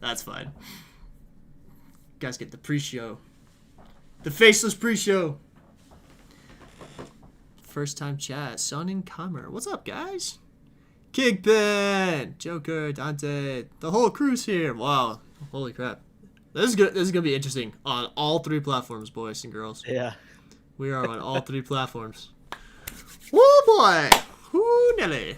That's fine. Guys get the pre-show. The faceless pre-show. First time chat. Sun and Comer. What's up, guys? Kingpin, Joker, Dante, the whole crew's here. Wow. Holy crap. This is gonna be interesting on all three platforms, boys and girls. Yeah. We are on all three platforms. Woo boy! Woo Nelly!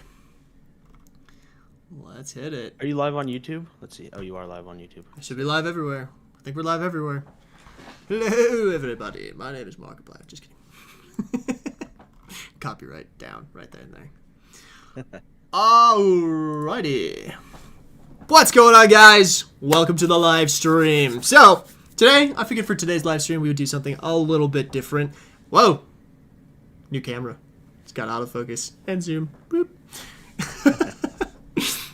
Let's hit it. Are you live on YouTube? Let's see. Oh, you are live on YouTube. I should be live everywhere. I think we're live everywhere. Hello, everybody. My name is Markiplier. Just kidding. Copyright down right there and there. Alrighty. What's going on, guys? Welcome to the live stream. So, today, I figured for today's live stream, we would do something a little bit different. Whoa! New camera. It's got autofocus and zoom. Boop.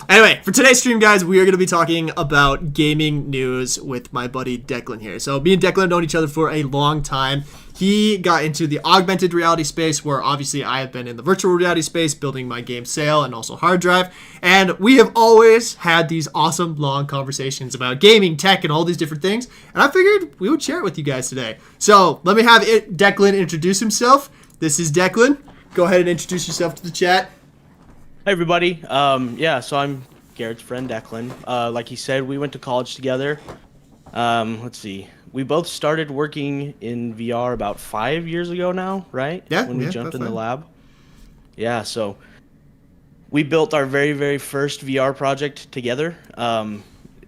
Anyway, for today's stream, guys, we are going to be talking about gaming news with my buddy Declan here. So, me and Declan have known each other for a long time. He got into the augmented reality space, where obviously I have been in the virtual reality space, building my game Sail and also hard drive. And we have always had these awesome, long conversations about gaming, tech, and all these different things. And I figured we would share it with you guys today. So, let me have Declan introduce himself. This is Declan. Go ahead and introduce yourself to the chat. Hey, everybody. So I'm Garett's friend, Declan. Like he said, we went to college together. Let's see. We both started working in VR about 5 years ago now, right? Yeah. When we jumped in the lab. Yeah, so we built our very, very first VR project together.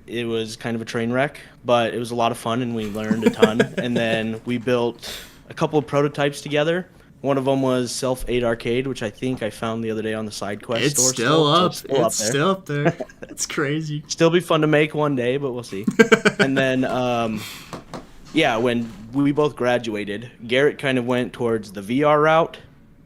It was kind of a train wreck, but it was a lot of fun and we learned a ton. And then we built a couple of prototypes together. One of them was Self-Aid Arcade, which I think I found the other day on the side quest It's store. still up. It's Still up there. It's crazy. Still be fun to make one day, but we'll see. And then, when we both graduated, Garett kind of went towards the VR route,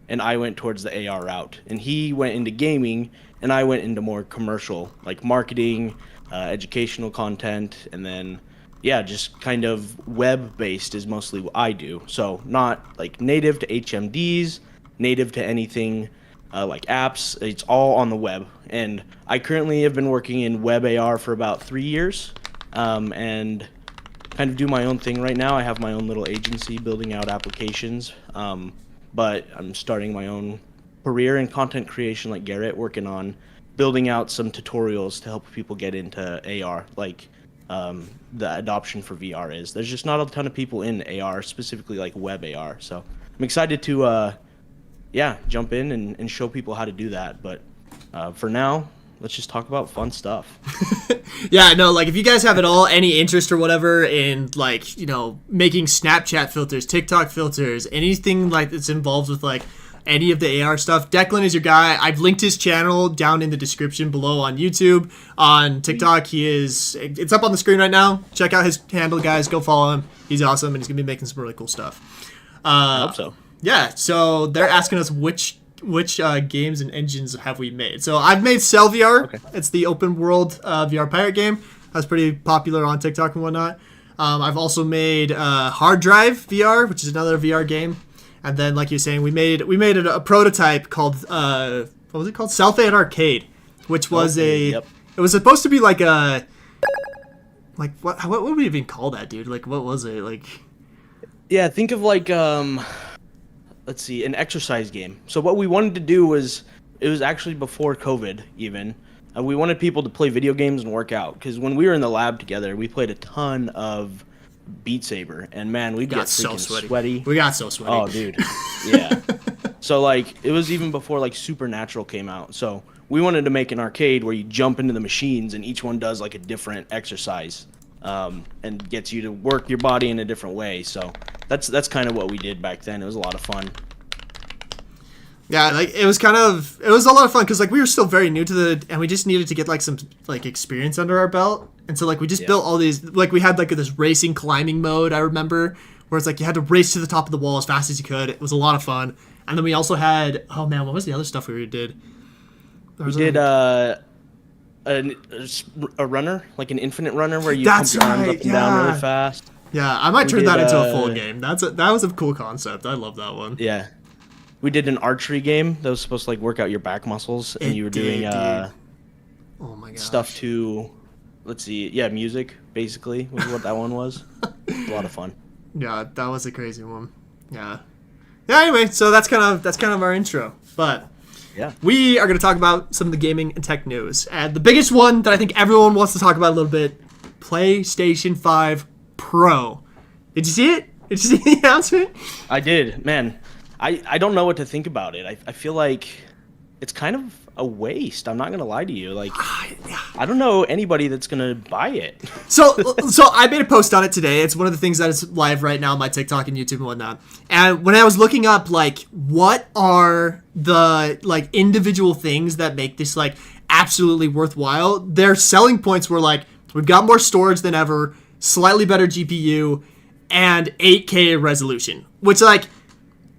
and I went towards the AR route. And he went into gaming, and I went into more commercial, like marketing, educational content, and then just kind of web-based is mostly what I do. So not like native to HMDs, native to anything like apps. It's all on the web. And I currently have been working in web AR for about 3 years, and kind of do my own thing right now. I have my own little agency building out applications, but I'm starting my own career in content creation like Garett, working on building out some tutorials to help people get into AR, like the adoption for VR is. There's just not a ton of people in AR, specifically like web AR. So I'm excited to jump in and show people how to do that. But for now, let's just talk about fun stuff. Yeah, no, like if you guys have at all any interest or whatever in like, making Snapchat filters, TikTok filters, anything like that's involved with like any of the AR stuff, Declan is your guy. I've linked his channel down in the description below on YouTube. On TikTok, it's up on the screen right now. Check out his handle, guys. Go follow him. He's awesome, and he's going to be making some really cool stuff. I hope so. Yeah, so they're asking us which games and engines have we made. So I've made Cell VR. Okay. It's the open world VR pirate game. That's pretty popular on TikTok and whatnot. I've also made Hard Drive VR, which is another VR game. And then, like you're saying, we made a prototype called what was it called? Self-Aid Arcade, which was It was supposed to be like a what would we even call that, dude? Like, what was it like? Yeah, think of like let's see, an exercise game. So what we wanted to do was, it was actually before COVID even. We wanted people to play video games and work out, because when we were in the lab together, we played a ton of Beat Saber, and man, we got so sweaty. We got so sweaty. Oh, dude. Yeah. So like, it was even before like Supernatural came out. So we wanted to make an arcade where you jump into the machines and each one does like a different exercise, and gets you to work your body in a different way. So that's kind of what we did back then. It was a lot of fun. Yeah, like it was a lot of fun because like we were still very new to and we just needed to get like some like experience under our belt. And so like we just built all these, like we had like this racing climbing mode, I remember, where it's like you had to race to the top of the wall as fast as you could. It was a lot of fun. And then we also had, oh man, what was the other stuff we did? We did a runner, like an infinite runner where you pump your arms up and down really fast. Yeah, I might turn that into a full game. That was a cool concept. I love that one. Yeah. We did an archery game that was supposed to like work out your back muscles, and you were doing oh my gosh, stuff to let's see. Yeah, music basically was what that one was. A lot of fun. Yeah, that was a crazy one. Yeah. Yeah. Anyway, so that's kind of our intro. But Yeah. we are going to talk about some of the gaming and tech news, and the biggest one that I think everyone wants to talk about a little bit: PlayStation 5 Pro. Did you see it? Did you see the announcement? I did, man. I don't know what to think about it. I feel like it's kind of a waste. I'm not gonna lie to you. Like, I don't know anybody that's gonna buy it. So I made a post on it today. It's one of the things that is live right now on my TikTok and YouTube and whatnot. And when I was looking up, like, what are the, like, individual things that make this, like, absolutely worthwhile, their selling points were, like, we've got more storage than ever, slightly better GPU, and 8K resolution. Which, like,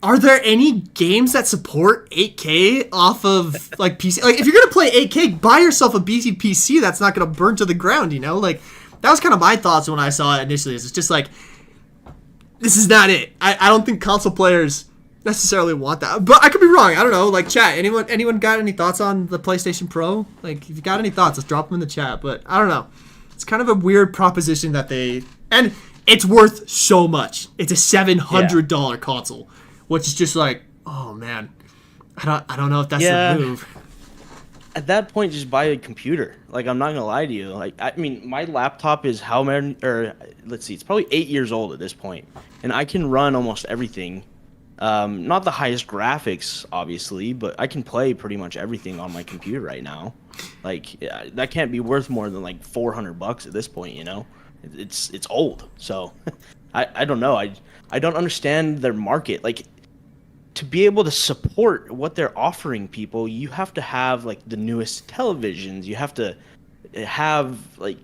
are there any games that support 8K off of, like, PC? Like, if you're going to play 8K, buy yourself a BC PC that's not going to burn to the ground, you know? Like, that was kind of my thoughts when I saw it initially. It's just like, this is not it. I don't think console players necessarily want that. But I could be wrong. I don't know. Like, chat, anyone got any thoughts on the PlayStation Pro? Like, if you got any thoughts, let's drop them in the chat. But I don't know. It's kind of a weird proposition that they... And it's worth so much. It's a $700 console. Which is just like, oh man, I don't know if that's the move. At that point, just buy a computer. Like, I'm not gonna lie to you. Like, I mean, my laptop is how many? Or let's see, it's probably 8 years old at this point, and I can run almost everything. Not the highest graphics, obviously, but I can play pretty much everything on my computer right now. Like, that can't be worth more than like $400 at this point. You know, it's old. So, I don't know. I don't understand their market. Like, to be able to support what they're offering people, you have to have like the newest televisions. You have to have like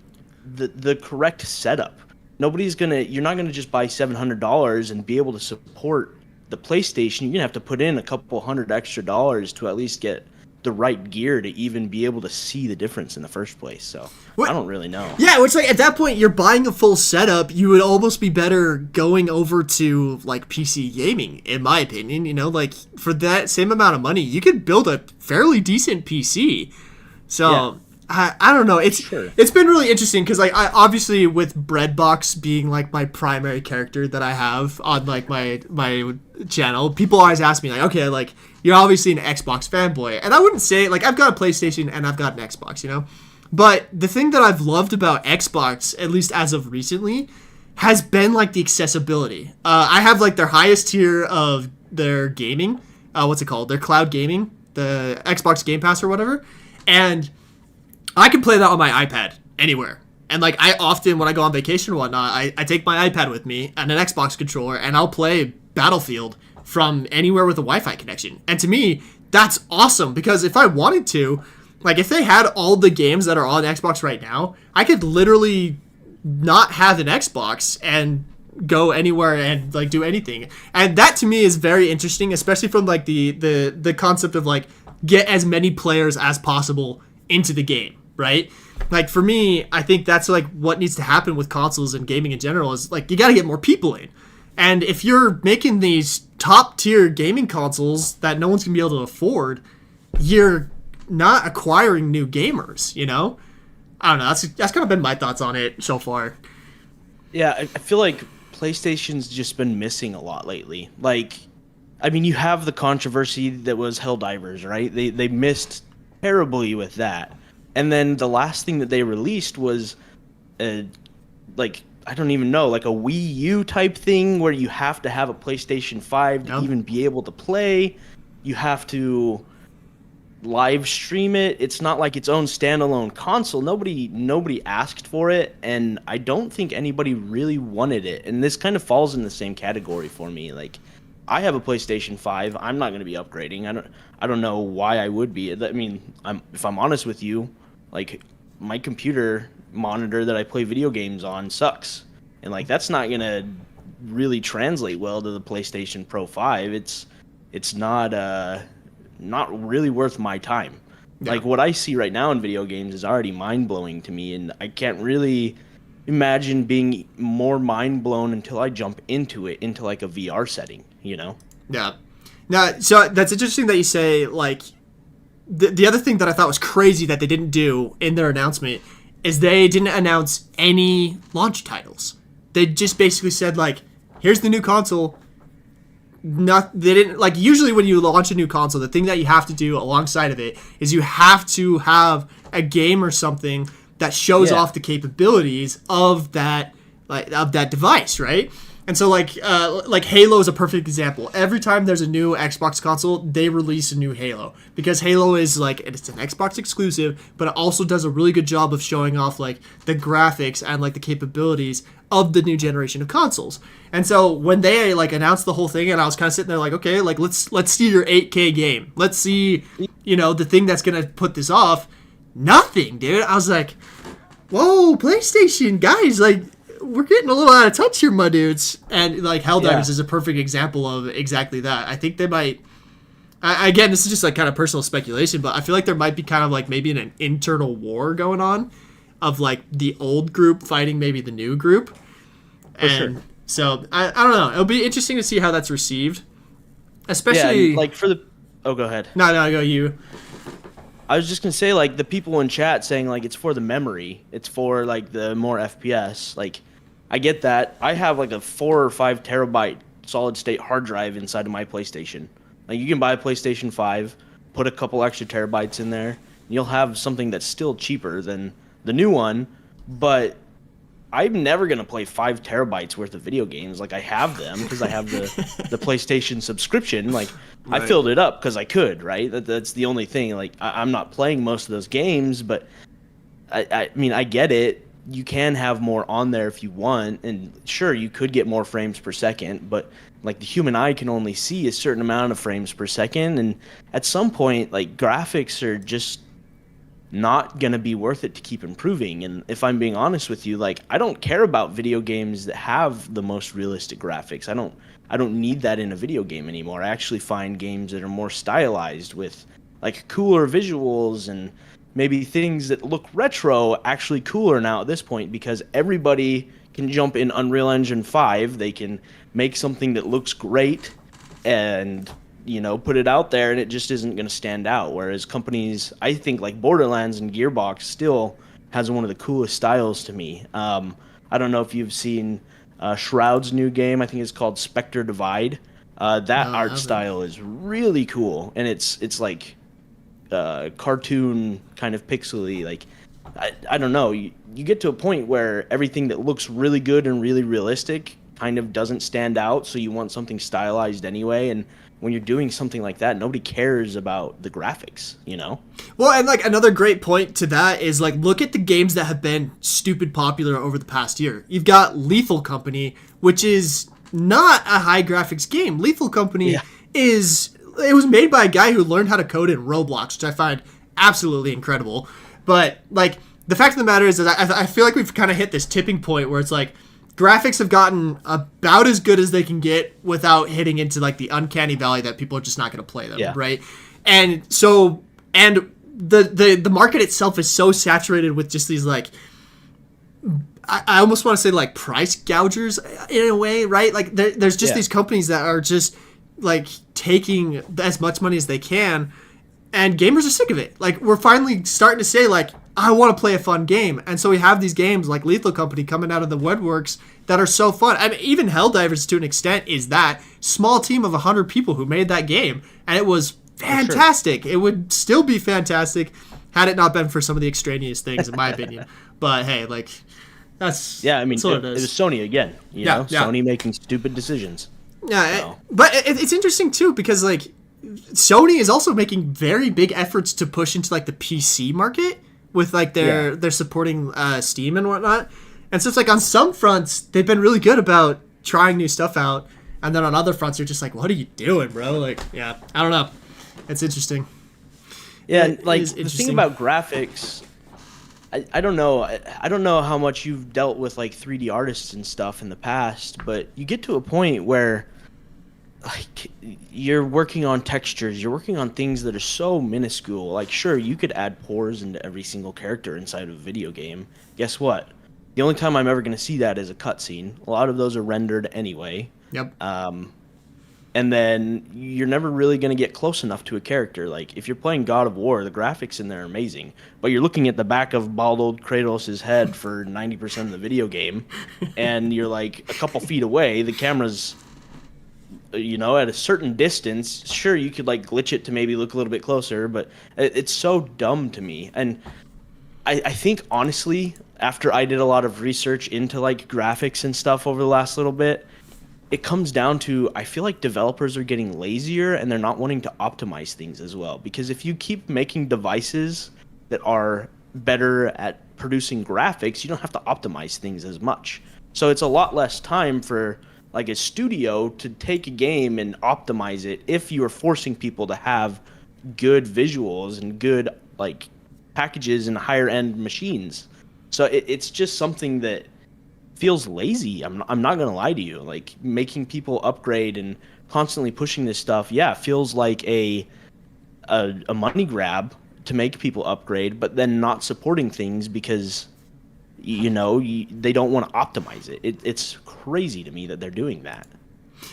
the correct setup. You're not gonna just buy $700 and be able to support the PlayStation. You're gonna have to put in a couple $100 extra to at least get the right gear to even be able to see the difference in the first place. So I don't really know. Yeah, which, like, at that point you're buying a full setup. You would almost be better going over to, like, PC gaming, in my opinion. You know, like, for that same amount of money, you could build a fairly decent PC. So yeah. I don't know. It's been really interesting because, like, I obviously, with Breadbox being like my primary character that I have on, like, my channel, people always ask me, like, okay, like, you're obviously an Xbox fanboy, and I wouldn't say, like, I've got a PlayStation and I've got an Xbox, you know. But the thing that I've loved about Xbox, at least as of recently, has been, like, the accessibility. I have, like, their highest tier of their gaming. What's it called? Their cloud gaming, the Xbox Game Pass or whatever, and I can play that on my iPad anywhere. And, like, I often, when I go on vacation and whatnot, I take my iPad with me and an Xbox controller, and I'll play Battlefield from anywhere with a Wi-Fi connection. And to me, that's awesome, because if I wanted to, like, if they had all the games that are on Xbox right now, I could literally not have an Xbox and go anywhere and, like, do anything. And that, to me, is very interesting, especially from, like, the concept of, like, get as many players as possible into the game, right? Like, for me, I think that's, like, what needs to happen with consoles and gaming in general is, like, you gotta get more people in. And if you're making these top-tier gaming consoles that no one's gonna be able to afford, you're not acquiring new gamers, you know? I don't know. That's kind of been my thoughts on it so far. Yeah, I feel like PlayStation's just been missing a lot lately. Like, I mean, you have the controversy that was Helldivers, right? They missed terribly with that. And then the last thing that they released was, like, I don't even know, like a Wii U type thing where you have to have a PlayStation 5 to even be able to play. You have to live stream it. It's not like its own standalone console. Nobody asked for it, and I don't think anybody really wanted it. And this kind of falls in the same category for me. Like, I have a PlayStation 5. I'm not going to be upgrading. I don't know why I would be. I mean, if I'm honest with you, like, my computer monitor that I play video games on sucks. And, like, that's not going to really translate well to the PlayStation Pro 5. It's not really worth my time. Yeah. Like, what I see right now in video games is already mind-blowing to me, and I can't really imagine being more mind-blown until I jump into it, into, like, a VR setting, you know? Yeah. Now, so that's interesting that you say, like, the other thing that I thought was crazy that they didn't do in their announcement is they didn't announce any launch titles. They just basically said, like, here's the new console. They didn't, like, usually when you launch a new console, the thing that you have to do alongside of it is you have to have a game or something that shows off the capabilities of that, like, of that device, right? And so, like Halo is a perfect example. Every time there's a new Xbox console, they release a new Halo, because Halo is, like, it's an Xbox exclusive, but it also does a really good job of showing off, like, the graphics and, like, the capabilities of the new generation of consoles. And so when they, like, announced the whole thing, and I was kind of sitting there like, okay, like, let's see your 8K game. Let's see, you know, the thing that's gonna put this off. Nothing, dude. I was like, whoa, PlayStation, guys, like, we're getting a little out of touch here, my dudes. And, like, Helldivers is a perfect example of exactly that. I think they might... again, this is just, like, kind of personal speculation, but I feel like there might be kind of, like, maybe an internal war going on of, like, the old group fighting maybe the new group. And so, I don't know. It'll be interesting to see how that's received. Especially... Yeah, like, for the... Oh, go ahead. No, go you. I was just going to say, like, the people in chat saying, like, it's for the memory. It's for, like, the more FPS. Like, I get that. I have, like, a 4 or 5 terabyte solid-state hard drive inside of my PlayStation. Like, you can buy a PlayStation 5, put a couple extra terabytes in there, and you'll have something that's still cheaper than the new one, but I'm never going to play 5 terabytes worth of video games. Like, I have them because I have the PlayStation subscription. Like, right. I filled it up because I could, right? That's the only thing. Like, I'm not playing most of those games, but I mean, I get it. You can have more on there if you want, and sure, you could get more frames per second, but, like, the human eye can only see a certain amount of frames per second, and at some point, like, graphics are just not going to be worth it to keep improving. And if I'm being honest with you, like, I don't care about video games that have the most realistic graphics. I don't need that in a video game anymore. I actually find games that are more stylized with, like, cooler visuals and maybe things that look retro actually cooler now at this point, because everybody can jump in Unreal Engine 5. They can make something that looks great and, you know, put it out there, and it just isn't going to stand out. Whereas companies, I think, like Borderlands and Gearbox still has one of the coolest styles to me. I don't know if you've seen Shroud's new game. I think it's called Spectre Divide. That art style is really cool, and it's like cartoon kind of pixely. Like, I don't know. You get to a point where everything that looks really good and really realistic kind of doesn't stand out, so you want something stylized anyway. And when you're doing something like that, nobody cares about the graphics, you know? Well, and, like, another great point to that is, like, look at the games that have been stupid popular over the past year. You've got Lethal Company, which is not a high graphics game. Lethal Company it was made by a guy who learned how to code in Roblox, which I find absolutely incredible. But, like, the fact of the matter is that I feel like we've kind of hit this tipping point where it's like, graphics have gotten about as good as they can get without hitting into, like, the uncanny valley that people are just not going to play them, right? And so, and the market itself is so saturated with just these, like, I almost want to say, like, price gougers in a way, right? Like, there's just these companies that are just, like, taking as much money as they can, and gamers are sick of it. Like, we're finally starting to say, like, I want to play a fun game. And so we have these games like Lethal Company coming out of the woodworks that are so fun. I mean, even Helldivers, to an extent, is that small team of 100 people who made that game. And it was fantastic. Sure. It would still be fantastic had it not been for some of the extraneous things, in my opinion. But hey, like, that's... Yeah, I mean, it was Sony again. You know? Sony making stupid decisions. Yeah, so. But it's interesting, too, because, like, Sony is also making very big efforts to push into, like, the PC market with, like, their supporting Steam and whatnot. And so it's like, on some fronts, they've been really good about trying new stuff out. And then on other fronts, you're just like, what are you doing, bro? Like, yeah, I don't know. It's interesting. Yeah, and, like, the thing about graphics, I don't know. I don't know how much you've dealt with, like, 3D artists and stuff in the past, but you get to a point where, like, you're working on textures, you're working on things that are so minuscule. Like, sure, you could add pores into every single character inside of a video game. Guess what? The only time I'm ever going to see that is a cutscene. A lot of those are rendered anyway. Yep. and then you're never really going to get close enough to a character. Like if you're playing God of War, the graphics in there are amazing, but you're looking at the back of bald old Kratos' head for 90% of the video game, and you're like a couple feet away. The camera's, at a certain distance. Sure, you could like glitch it to maybe look a little bit closer, but it's so dumb to me. And I think honestly, after I did a lot of research into like graphics and stuff over the last little bit, it comes down to, I feel like developers are getting lazier and they're not wanting to optimize things as well. Because if you keep making devices that are better at producing graphics, you don't have to optimize things as much. So it's a lot less time for like a studio to take a game and optimize it if you are forcing people to have good visuals and good like packages and higher end machines. So it's just something that feels lazy. I'm not gonna lie to you. Like making people upgrade and constantly pushing this stuff, feels like a money grab to make people upgrade, but then not supporting things because they don't want to optimize it. It's crazy to me that they're doing that.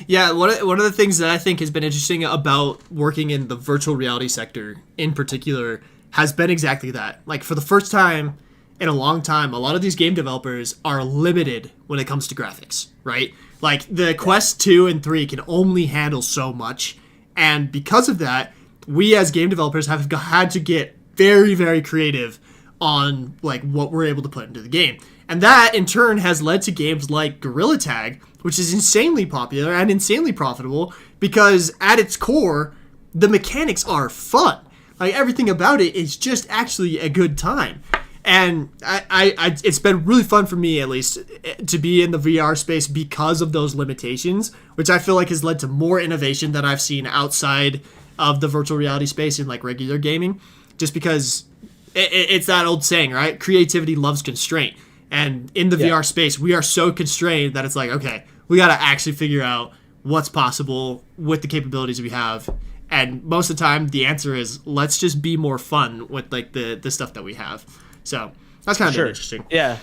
Yeah, one of the things that I think has been interesting about working in the virtual reality sector in particular has been exactly that. Like for the first time in a long time, a lot of these game developers are limited when it comes to graphics, right? Like the Quest 2 and 3 can only handle so much, and because of that, we as game developers have had to get very, very creative on like what we're able to put into the game. And that in turn has led to games like Gorilla Tag, which is insanely popular and insanely profitable because at its core, the mechanics are fun. Like everything about it is just actually a good time. And I it's been really fun for me, at least, to be in the VR space because of those limitations, which I feel like has led to more innovation than I've seen outside of the virtual reality space in like regular gaming, just because it's that old saying, right? Creativity loves constraint. And in the VR space, we are so constrained that it's like, okay, we got to actually figure out what's possible with the capabilities we have. And most of the time, the answer is let's just be more fun with like the stuff that we have. So that's kind of interesting. Yeah.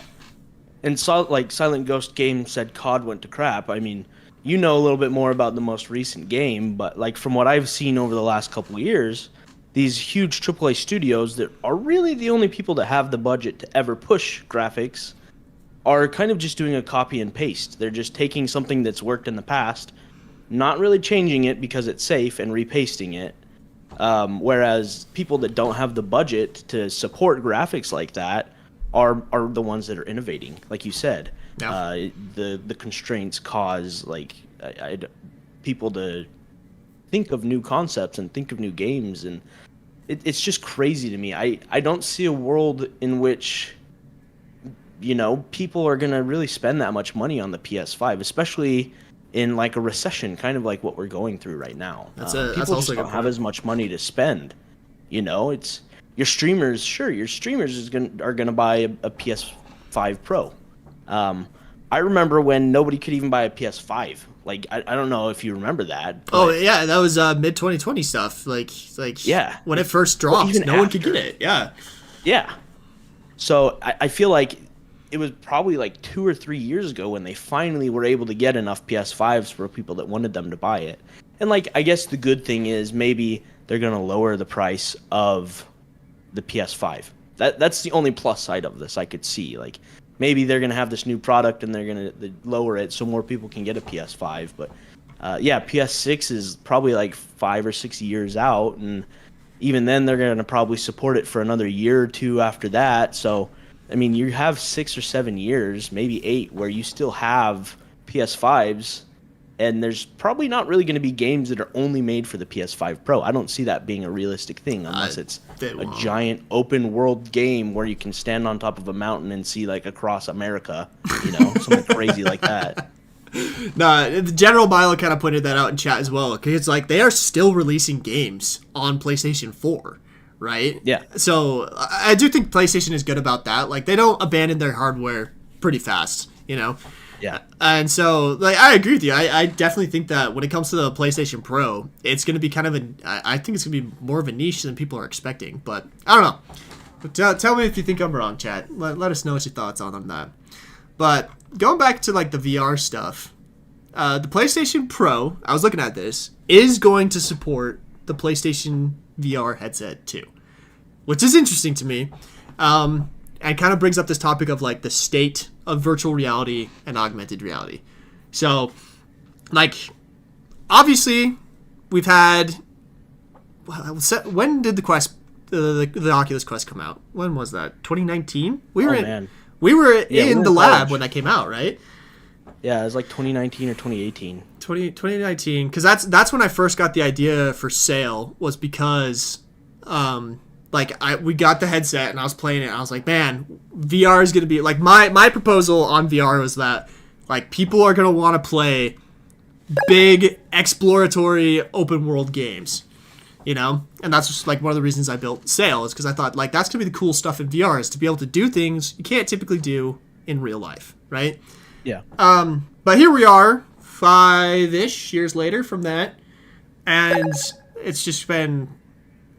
And Silent Ghost Game said COD went to crap. I mean, you know a little bit more about the most recent game, but like from what I've seen over the last couple of years, these huge AAA studios that are really the only people that have the budget to ever push graphics are kind of just doing a copy and paste. They're just taking something that's worked in the past, not really changing it because it's safe, and repasting it. Whereas people that don't have the budget to support graphics like that are the ones that are innovating, like you said. Yeah. The constraints cause like people to think of new concepts and think of new games, and it's just crazy to me. I don't see a world in which people are gonna really spend that much money on the PS5, especially in like a recession, kind of like what we're going through right now. People just don't have as much money to spend. It's your streamers. Sure, your streamers are gonna buy a PS5 Pro. I remember when nobody could even buy a PS5. Like I don't know if you remember that. Oh yeah, that was mid 2020 stuff. Like yeah, when it first dropped, no one could get it. Yeah. Yeah. So I feel like it was probably like 2 or 3 years ago when they finally were able to get enough PS5s for people that wanted them to buy it. And like, I guess the good thing is maybe they're going to lower the price of the PS5. That's the only plus side of this I could see. Like maybe they're going to have this new product and they're going to lower it so more people can get a PS5. But PS6 is probably like 5 or 6 years out. And even then they're going to probably support it for another year or two after that. So I mean, you have 6 or 7 years, maybe 8, where you still have PS5s, and there's probably not really going to be games that are only made for the PS5 Pro. I don't see that being a realistic thing unless it's a giant open world game where you can stand on top of a mountain and see like across America, something crazy like that. No, the General Milo kind of pointed that out in chat as well, because it's like they are still releasing games on PlayStation 4. Right? Yeah. So I do think PlayStation is good about that. Like they don't abandon their hardware pretty fast, Yeah. And so like I agree with you. I definitely think that when it comes to the PlayStation Pro, it's going to be kind of I think it's going to be more of a niche than people are expecting. But I don't know. But tell me if you think I'm wrong, chat. Let us know what your thoughts on that. But going back to like the VR stuff, the PlayStation Pro, I was looking at this, is going to support the PlayStation VR headset too, which is interesting to me. And kind of brings up this topic of like the state of virtual reality and augmented reality. So, like, obviously, we've had. When did the Quest, the Oculus Quest, come out? When was that? 2019. We were in the lab when that came out, right? Yeah, it was like 2019 or 2018. 2019, because that's when I first got the idea for sale. Was because, we got the headset and I was playing it. And I was like, man, VR is gonna be like my proposal on VR was that like people are gonna want to play big exploratory open world games, you know, and that's just like one of the reasons I built Sail, is because I thought like that's gonna be the cool stuff in VR, is to be able to do things you can't typically do in real life, right? Yeah. But here we are, 5-ish years later from that, and it's just been,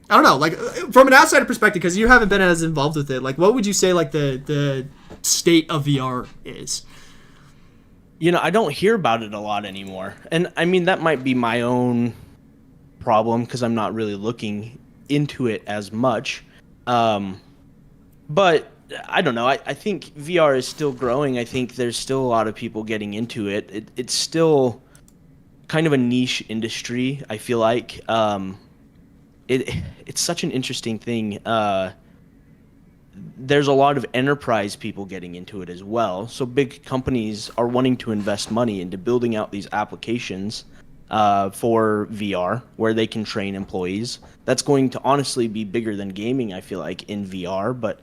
I don't know, like from an outsider perspective, because you haven't been as involved with it. Like, what would you say like the state of VR is? You know, I don't hear about it a lot anymore, and I mean that might be my own problem because I'm not really looking into it as much. But I don't know. I think VR is still growing. I think there's still a lot of people getting into it. It's still kind of a niche industry, I feel like. It's such an interesting thing. There's a lot of enterprise people getting into it as well. So big companies are wanting to invest money into building out these applications for VR, where they can train employees. That's going to honestly be bigger than gaming, I feel like, in VR. But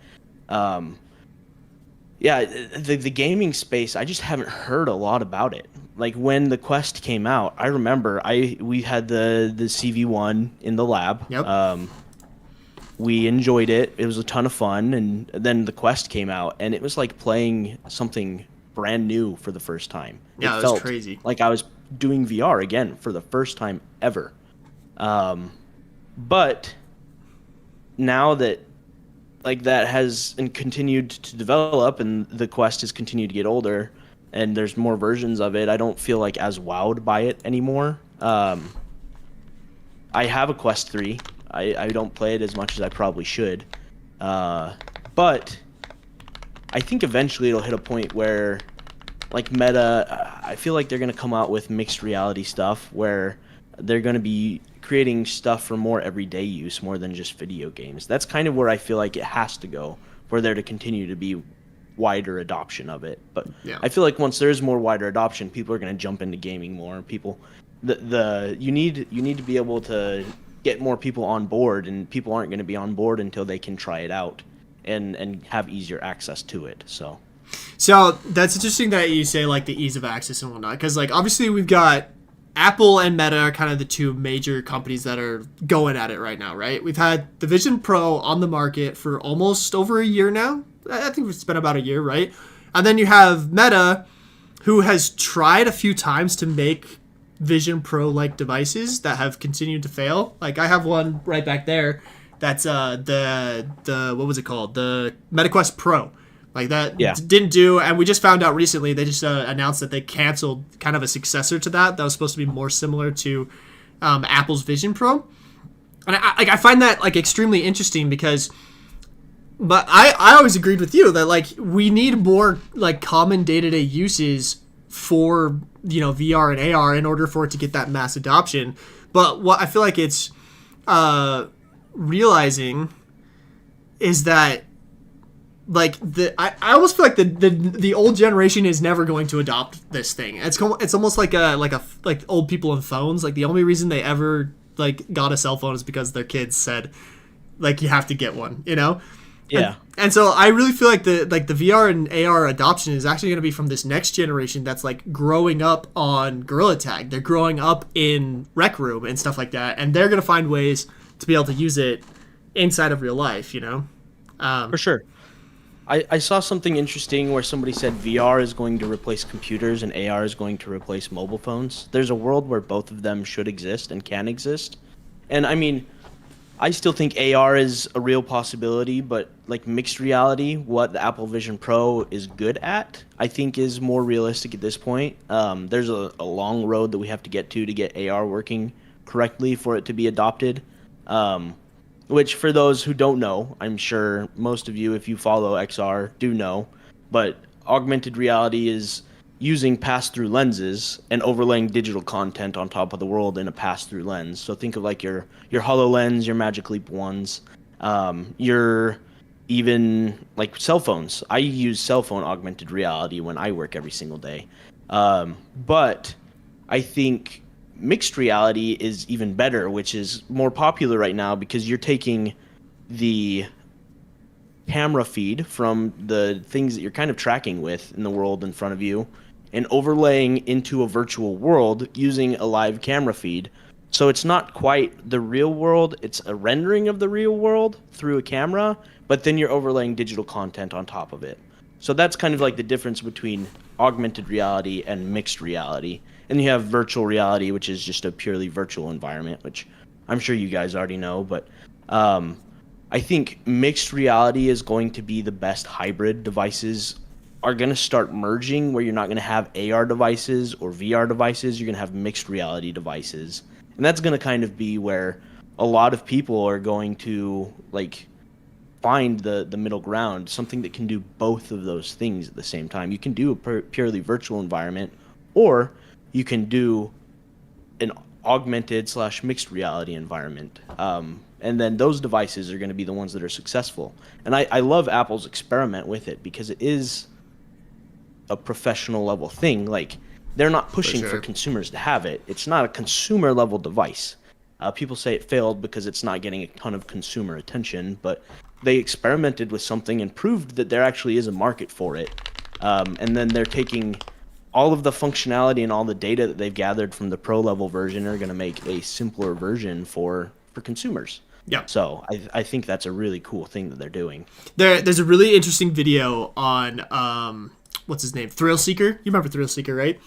yeah, the gaming space, I just haven't heard a lot about it. Like when the Quest came out, I remember we had the CV1 in the lab. Yep. We enjoyed it. It was a ton of fun, and then the Quest came out, and it was like playing something brand new for the first time. Yeah, it was crazy. Like I was doing VR again for the first time ever. But now that like that has continued to develop, and the Quest has continued to get older, and there's more versions of it, I don't feel like as wowed by it anymore. I have a Quest 3. I don't play it as much as I probably should. But I think eventually it'll hit a point where, like Meta, I feel like they're going to come out with mixed reality stuff where they're going to be creating stuff for more everyday use, more than just video games. That's kind of where I feel like it has to go for there to continue to be wider adoption of it. But yeah. I feel like once there's more wider adoption, people are going to jump into gaming more. You need to be able to get more people on board, and people aren't going to be on board until they can try it out and have easier access to it. So that's interesting that you say like the ease of access and whatnot, because like obviously we've got Apple and Meta are kind of the two major companies that are going at it right now, right? We've had the Vision Pro on the market for almost over a year now. I think it's been about a year, right? And then you have Meta, who has tried a few times to make Vision Pro-like devices that have continued to fail. Like I have one right back there. That's the what was it called? The MetaQuest Pro. Like that didn't do, and we just found out recently they just announced that they canceled kind of a successor to that was supposed to be more similar to Apple's Vision Pro. And I find that like extremely interesting because, but I always agreed with you that like we need more like common day-to-day uses for, you know, VR and AR in order for it to get that mass adoption. But what I feel like it's realizing is that like I almost feel like the old generation is never going to adopt this thing. It's almost like old people and phones. Like the only reason they ever like got a cell phone is because their kids said like you have to get one, you know? Yeah. And so I really feel like the VR and AR adoption is actually going to be from this next generation that's like growing up on Gorilla Tag. They're growing up in Rec Room and stuff like that, and they're going to find ways to be able to use it inside of real life, you know? For sure. I saw something interesting where somebody said VR is going to replace computers and AR is going to replace mobile phones. There's a world where both of them should exist and can exist. And I mean, I still think AR is a real possibility, but like mixed reality, what the Apple Vision Pro is good at, I think is more realistic at this point. There's a long road that we have to get AR working correctly for it to be adopted. Which for those who don't know, I'm sure most of you, if you follow XR, do know, but augmented reality is using pass-through lenses and overlaying digital content on top of the world in a pass-through lens. So think of like your HoloLens, your Magic Leap ones, your even like cell phones. I use cell phone augmented reality when I work every single day. But I think mixed reality is even better, which is more popular right now because you're taking the camera feed from the things that you're kind of tracking with in the world in front of you and overlaying into a virtual world using a live camera feed. So it's not quite the real world, it's a rendering of the real world through a camera, but then you're overlaying digital content on top of it. So that's kind of like the difference between augmented reality and mixed reality. And you have virtual reality, which is just a purely virtual environment, which I'm sure you guys already know, but I think mixed reality is going to be the best hybrid. Devices are going to start merging where you're not going to have AR devices or VR devices. You're going to have mixed reality devices. And that's going to kind of be where a lot of people are going to like find the middle ground, something that can do both of those things at the same time. You can do a purely virtual environment, or you can do an augmented / mixed reality environment. And then those devices are going to be the ones that are successful. And I love Apple's experiment with it because it is a professional level thing. Like, they're not pushing for consumers to have it. It's not a consumer level device. People say it failed because it's not getting a ton of consumer attention, but they experimented with something and proved that there actually is a market for it. And then they're taking all of the functionality and all the data that they've gathered from the pro level version are going to make a simpler version for consumers. Yeah. So I think that's a really cool thing that they're doing. There's a really interesting video on what's his name? Thrill Seeker. You remember Thrill Seeker, right?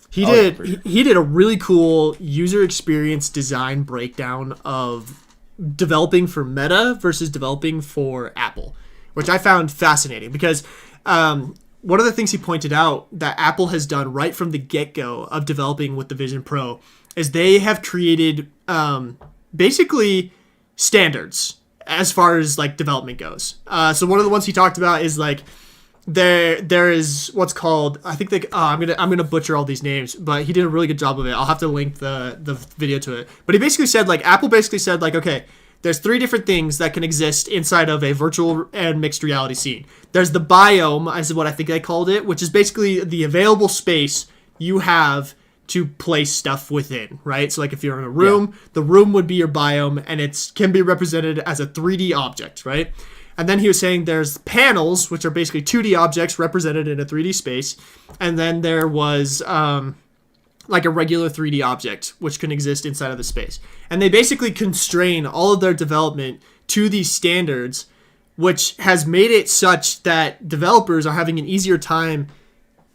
He did a really cool user experience design breakdown of developing for Meta versus developing for Apple, which I found fascinating because one of the things he pointed out that Apple has done right from the get-go of developing with the Vision Pro is they have created basically standards as far as like development goes. So one of the ones he talked about is like there is what's called, I think I'm gonna butcher all these names, but he did a really good job of it. I'll have to link the video to it. But he basically said like Apple basically said like, okay, there's 3 different things that can exist inside of a virtual and mixed reality scene. There's the biome, is what I think they called it, which is basically the available space you have to place stuff within, right? So like if you're in a room, the room would be your biome, and it can be represented as a 3D object, right? And then he was saying there's panels, which are basically 2D objects represented in a 3D space. And then there was like a regular 3D object, which can exist inside of the space. And they basically constrain all of their development to these standards, which has made it such that developers are having an easier time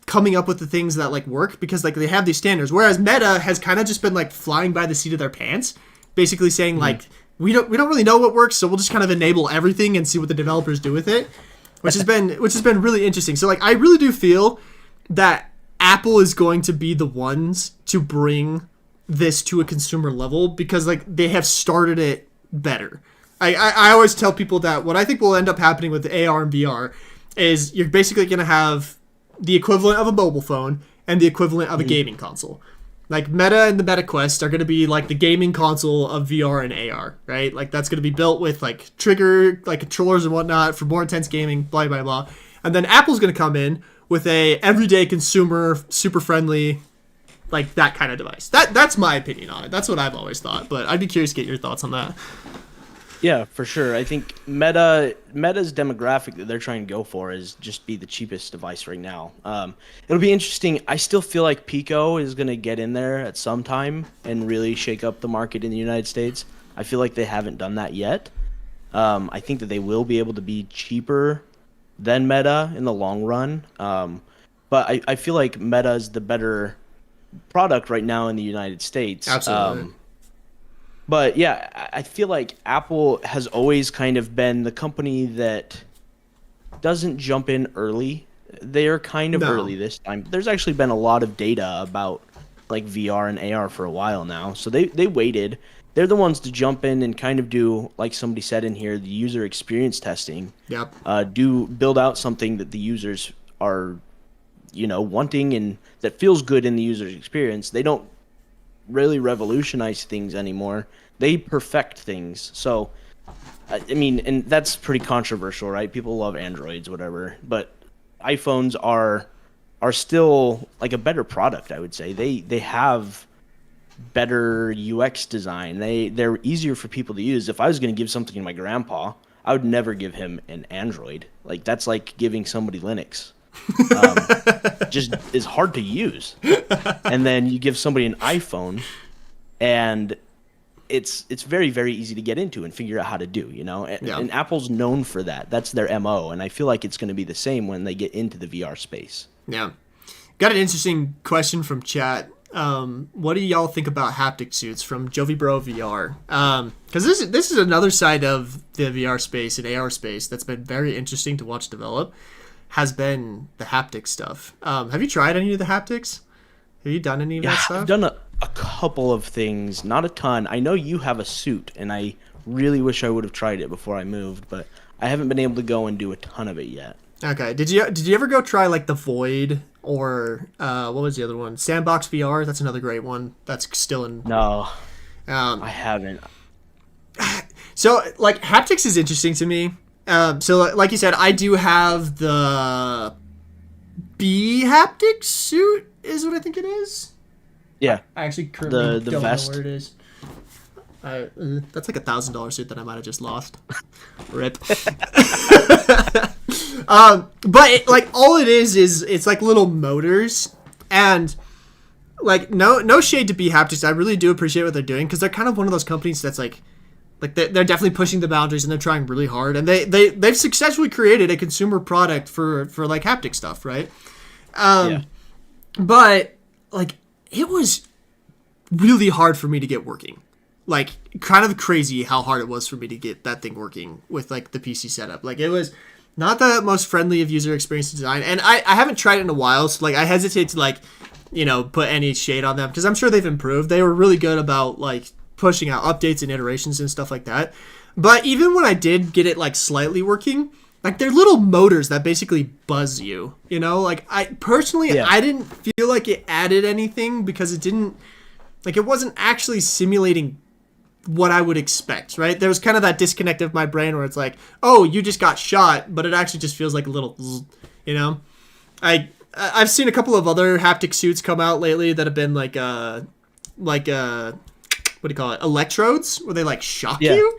coming up with the things that like work because like they have these standards. Whereas Meta has kind of just been like flying by the seat of their pants, basically saying like, we don't really know what works, so we'll just kind of enable everything and see what the developers do with it, which has been really interesting. So like I really do feel that Apple is going to be the ones to bring this to a consumer level because like they have started it better. I always tell people that what I think will end up happening with the AR and VR is you're basically going to have the equivalent of a mobile phone and the equivalent of a gaming console. Like Meta and the Meta Quest are going to be like the gaming console of VR and AR, right? Like that's going to be built with like trigger, like controllers and whatnot for more intense gaming, blah, blah, blah. And then Apple's going to come in with a everyday consumer, super friendly, like that kind of device. That's my opinion on it. That's what I've always thought, but I'd be curious to get your thoughts on that. Yeah, for sure. I think Meta's demographic that they're trying to go for is just be the cheapest device right now. It'll be interesting. I still feel like Pico is going to get in there at some time and really shake up the market in the United States. I feel like they haven't done that yet. I think that they will be able to be cheaper than Meta in the long run. But I feel like Meta is the better product right now in the United States. Absolutely. But yeah, I feel like Apple has always kind of been the company that doesn't jump in early. They are kind of No. early this time. There's actually been a lot of data about like VR and AR for a while now. So they waited. They're the ones to jump in and kind of do, like somebody said in here, the user experience testing. Yep. Do build out something that the users are, wanting and that feels good in the user's experience. They don't really revolutionize things anymore. They perfect things. So, I mean, and that's pretty controversial, right? People love Androids, whatever, but iPhones are still like a better product, I would say. They have better UX design. They're easier for people to use. If I was going to give something to my grandpa, I would never give him an Android. Like that's like giving somebody Linux. Just is hard to use. And then you give somebody an iPhone, and it's very, very easy to get into and figure out how to do. And Apple's known for that. That's their MO, and I feel like it's going to be the same when they get into the VR space. Yeah. Got an interesting question from chat. What do y'all think about haptic suits from Jovi Bro VR? Because this is another side of the VR space and AR space that's been very interesting to watch develop. Has been the haptic stuff. Have you tried any of the haptics? Have you done any of that stuff? I've done a couple of things, not a ton. I know you have a suit, and I really wish I would have tried it before I moved, but I haven't been able to go and do a ton of it yet. Okay. Did you ever go try like the Void or what was the other one? Sandbox VR. That's another great one. That's still in. No, I haven't. So like haptics is interesting to me. So like you said, I do have the B haptic suit is what I think it is. Yeah. I actually currently the don't vest. know where it is. That's like $1,000 suit that I might have just lost. Rip. But like all it is it's like little motors, and like no shade to B haptics. I really do appreciate what they're doing because they're kind of one of those companies that's like they're definitely pushing the boundaries and they're trying really hard, and they've successfully created a consumer product for like haptic stuff, right? Yeah. But like it was really hard for me to get working. Like kind of crazy how hard it was for me to get that thing working with like the PC setup. Like it was not the most friendly of user experience design, and I haven't tried it in a while, so like I hesitate to like put any shade on them because I'm sure they've improved. They were really good about like pushing out updates and iterations and stuff like that. But even when I did get it like slightly working, like they're little motors that basically buzz you. Like I personally I didn't feel like it added anything because it didn't like it wasn't actually simulating what I would expect, right? There was kind of that disconnect of my brain where it's like, oh, you just got shot, but it actually just feels like a little, I've seen a couple of other haptic suits come out lately that have been like what do you call it? Electrodes, where they like shock you.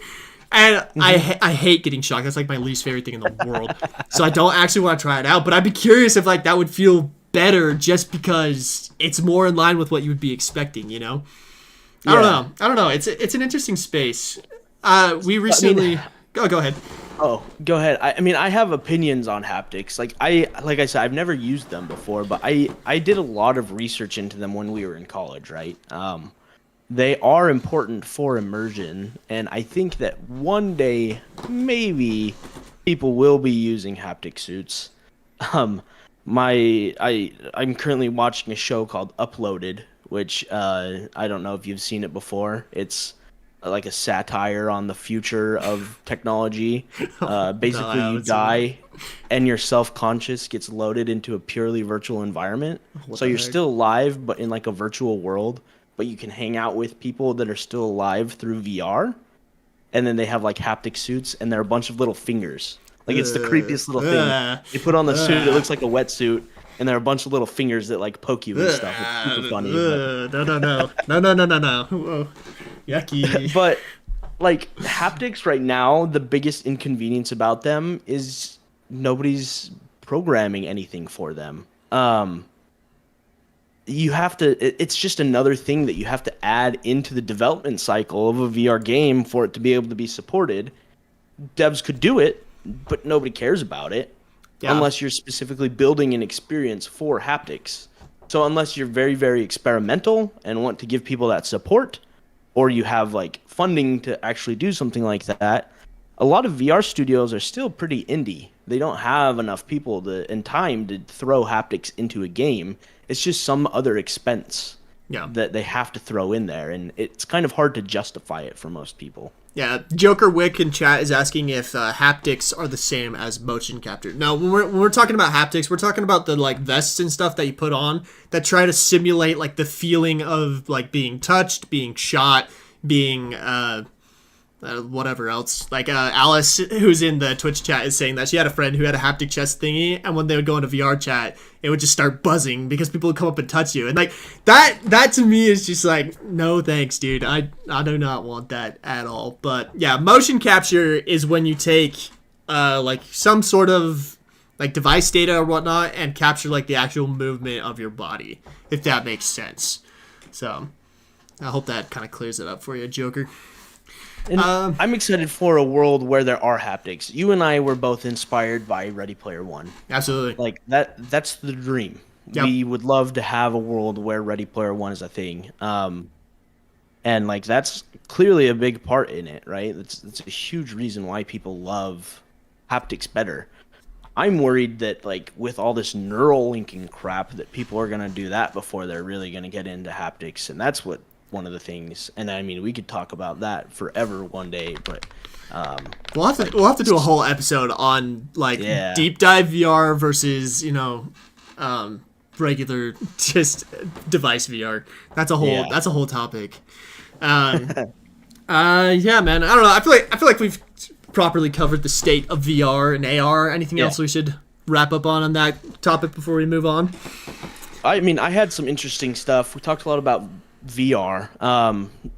And I hate getting shocked. That's like my least favorite thing in the world. So I don't actually want to try it out, but I'd be curious if like that would feel better just because it's more in line with what you would be expecting, I don't know. It's an interesting space. We recently go ahead. Oh, go ahead. I mean, I have opinions on haptics. Like I said, I've never used them before, but I did a lot of research into them when we were in college, right? They are important for immersion, and I think that one day maybe people will be using haptic suits. I'm currently watching a show called Uploaded, which I don't know if you've seen it before. It's like a satire on the future of technology. Basically, you die, and your self-conscious gets loaded into a purely virtual environment. So you're still alive, but in like a virtual world. But you can hang out with people that are still alive through VR. And then they have like haptic suits, and they're a bunch of little fingers. Like it's the creepiest little thing. You put on the suit, it looks like a wetsuit. And there are a bunch of little fingers that like poke you and stuff. It's super funny. No. Whoa. Yucky. But like haptics right now, the biggest inconvenience about them is nobody's programming anything for them. You have to. It's just another thing that you have to add into the development cycle of a VR game for it to be able to be supported. Devs could do it, but nobody cares about it. Yeah. Unless you're specifically building an experience for haptics. So unless you're very, very experimental and want to give people that support, or you have like funding to actually do something like that, a lot of VR studios are still pretty indie. They don't have enough people and time to throw haptics into a game. It's just some other expense that they have to throw in there, and it's kind of hard to justify it for most people. Yeah, Joker Wick in chat is asking if haptics are the same as motion capture. No, when we're talking about haptics, we're talking about the like vests and stuff that you put on that try to simulate like the feeling of like being touched, being shot, being whatever else. Like Alice, who's in the Twitch chat, is saying that she had a friend who had a haptic chest thingy, and when they would go into VR chat, it would just start buzzing because people would come up and touch you, and like that to me is just like, no thanks, dude. I do not want that at all. But yeah, motion capture is when you take like some sort of like device data or whatnot and capture like the actual movement of your body, if that makes sense. So I hope that kind of clears it up for you, Joker. And I'm excited for a world where there are haptics. You and I were both inspired by Ready Player One. Absolutely. Like that's the dream. Yep. We would love to have a world where Ready Player One is a thing. And like that's clearly a big part in it, right? That's a huge reason why people love haptics better. I'm worried that like with all this neural linking crap that people are gonna do that before they're really gonna get into haptics, and that's what one of the things. And I mean, we could talk about that forever one day, but we'll have to do a whole episode on like deep dive VR versus regular just device VR. That's a whole topic. Yeah, man. I don't know. I feel like we've properly covered the state of VR and AR. Anything else we should wrap up on that topic before we move on? I mean, I had some interesting stuff. We talked a lot about VR.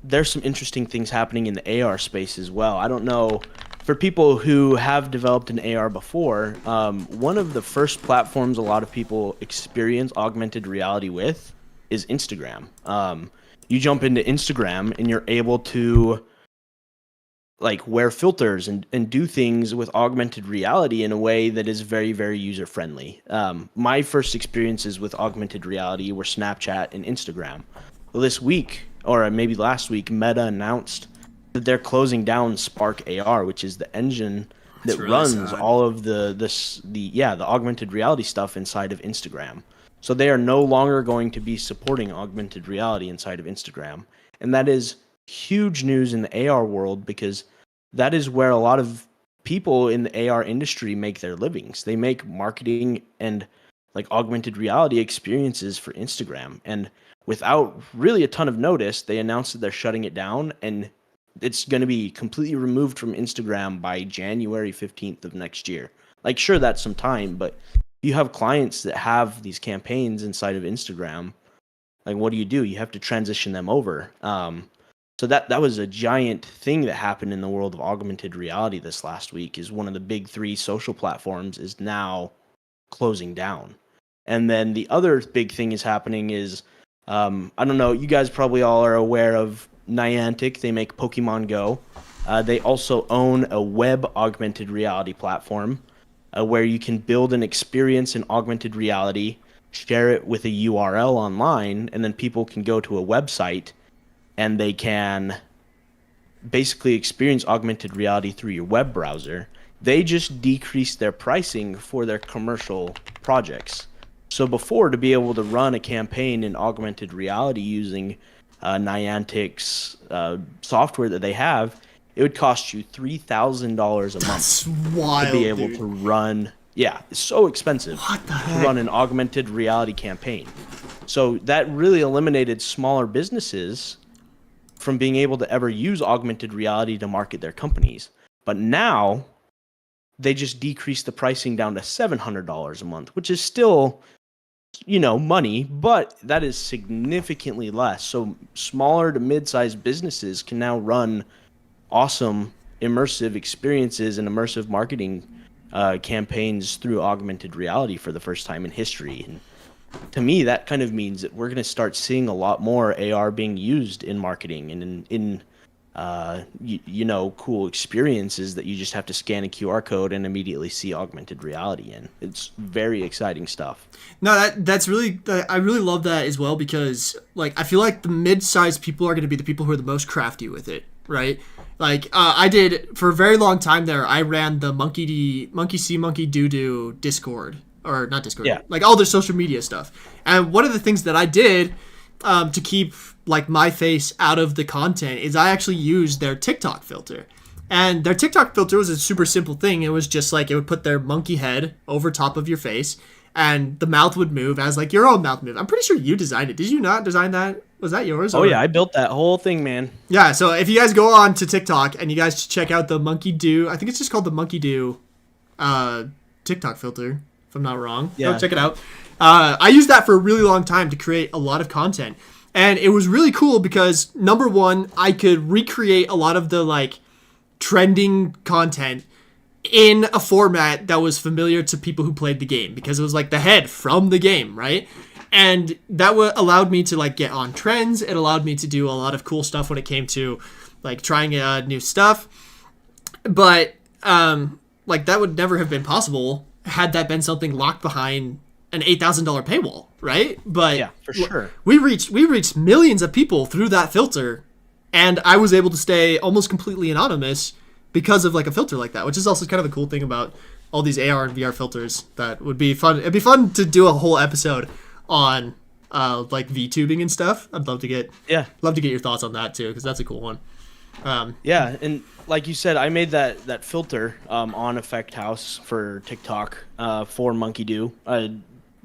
There's some interesting things happening in the AR space as well. I don't know, for people who have developed an AR before, one of the first platforms a lot of people experience augmented reality with is Instagram. You jump into Instagram and you're able to like wear filters and do things with augmented reality in a way that is very, very user friendly. My first experiences with augmented reality were Snapchat and Instagram. Well, this week, or maybe last week, Meta announced that they're closing down Spark AR, which is the engine that runs all of the augmented reality stuff inside of Instagram. So they are no longer going to be supporting augmented reality inside of Instagram. And that is huge news in the AR world, because that is where a lot of people in the AR industry make their livings. They make marketing and like augmented reality experiences for Instagram. And without really a ton of notice, they announced that they're shutting it down, and it's going to be completely removed from Instagram by January 15th of next year. Like, sure, that's some time, but you have clients that have these campaigns inside of Instagram. Like, what do? You have to transition them over. So that was a giant thing that happened in the world of augmented reality this last week, is one of the big three social platforms is now closing down. And then the other big thing is happening is, I don't know, you guys probably all are aware of Niantic. They make Pokemon Go. They also own a web augmented reality platform where you can build an experience in augmented reality, share it with a URL online, and then people can go to a website and they can basically experience augmented reality through your web browser. They just decreased their pricing for their commercial projects. So before, to be able to run a campaign in augmented reality using Niantic's software that they have, it would cost you $3,000 a month. That's wild, to be able to run. Yeah, it's so expensive to run an augmented reality campaign. So that really eliminated smaller businesses from being able to ever use augmented reality to market their companies. But now they just decreased the pricing down to $700 a month, which is still, money, but that is significantly less. So smaller to mid-sized businesses can now run awesome immersive experiences and immersive marketing campaigns through augmented reality for the first time in history. And to me, that kind of means that we're going to start seeing a lot more AR being used in marketing and in cool experiences that you just have to scan a QR code and immediately see augmented reality in. It's very exciting stuff. No, that's really, I really love that as well, because like I feel like the mid-sized people are going to be the people who are the most crafty with it, right? Like I did for a very long time there. I ran the Monkey See Monkey Do Discord, or not Discord, Yeah. like all their social media stuff. And one of the things that I did to keep like my face out of the content is I actually used their TikTok filter. And their TikTok filter was a super simple thing. It was just like it would put their monkey head over top of your face, and the mouth would move as like your own mouth move. I'm pretty sure you designed it. Did you not design that? Was that yours? Oh yeah, I built that whole thing, man. Yeah, so if you guys go on to TikTok and you guys check out the Monkey Do, I think it's just called the Monkey Do TikTok filter, if I'm not wrong. Yeah. Go check it out. I used that for a really long time to create a lot of content. And it was really cool because, number one, I could recreate a lot of the like trending content in a format that was familiar to people who played the game, because it was like the head from the game, right? And that allowed me to like get on trends. It allowed me to do a lot of cool stuff when it came to like trying new stuff. But like that would never have been possible had that been something locked behind an $8,000 paywall, right? But Yeah, for sure. we reached millions of people through that filter, and I was able to stay almost completely anonymous because of like a filter like that, which is also kind of a cool thing about all these AR and VR filters. That would be fun. It'd be fun to do a whole episode on like VTubing and stuff. I'd love to get your thoughts on that too, because that's a cool one. Yeah, and like you said, I made that filter on Effect House for TikTok for Monkey Do.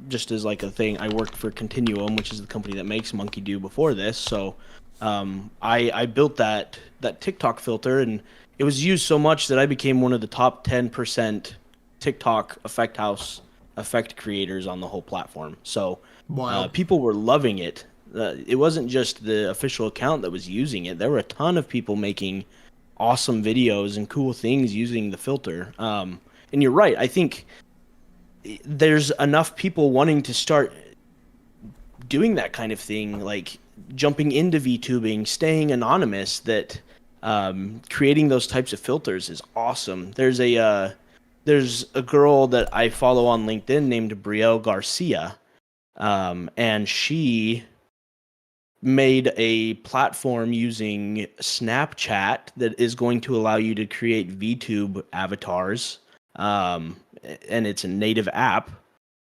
Just as like a thing, I worked for Continuum, which is the company that makes Monkey Do before this. So I built that TikTok filter, and it was used so much that I became one of the top 10% TikTok Effect House effect creators on the whole platform. So people were loving it. It wasn't just the official account that was using it. There were a ton of people making awesome videos and cool things using the filter. And you're right. I think there's enough people wanting to start doing that kind of thing, like jumping into VTubing, staying anonymous, that creating those types of filters is awesome. There's a girl that I follow on LinkedIn named Brielle Garcia, and she made a platform using Snapchat that is going to allow you to create VTube avatars. And it's a native app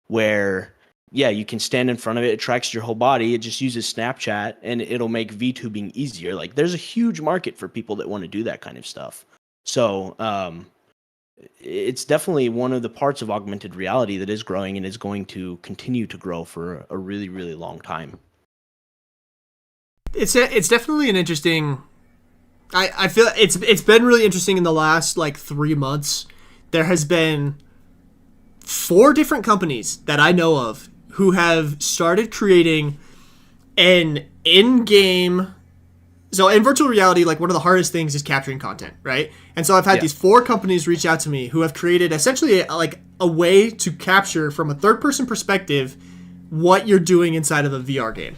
where, yeah, you can stand in front of it. It tracks your whole body. It just uses Snapchat, and it'll make VTubing easier. Like, there's a huge market for people that want to do that kind of stuff. So, it's definitely one of the parts of augmented reality that is growing and is going to continue to grow for a really, really long time. It's definitely an interesting. I feel it's been really interesting in the last like 3 months. There has been 4 different companies that I know of who have started creating an in-game. So in virtual reality, like one of the hardest things is capturing content, right? And so I've had these 4 companies reach out to me who have created essentially like a way to capture from a third-person perspective what you're doing inside of a VR game.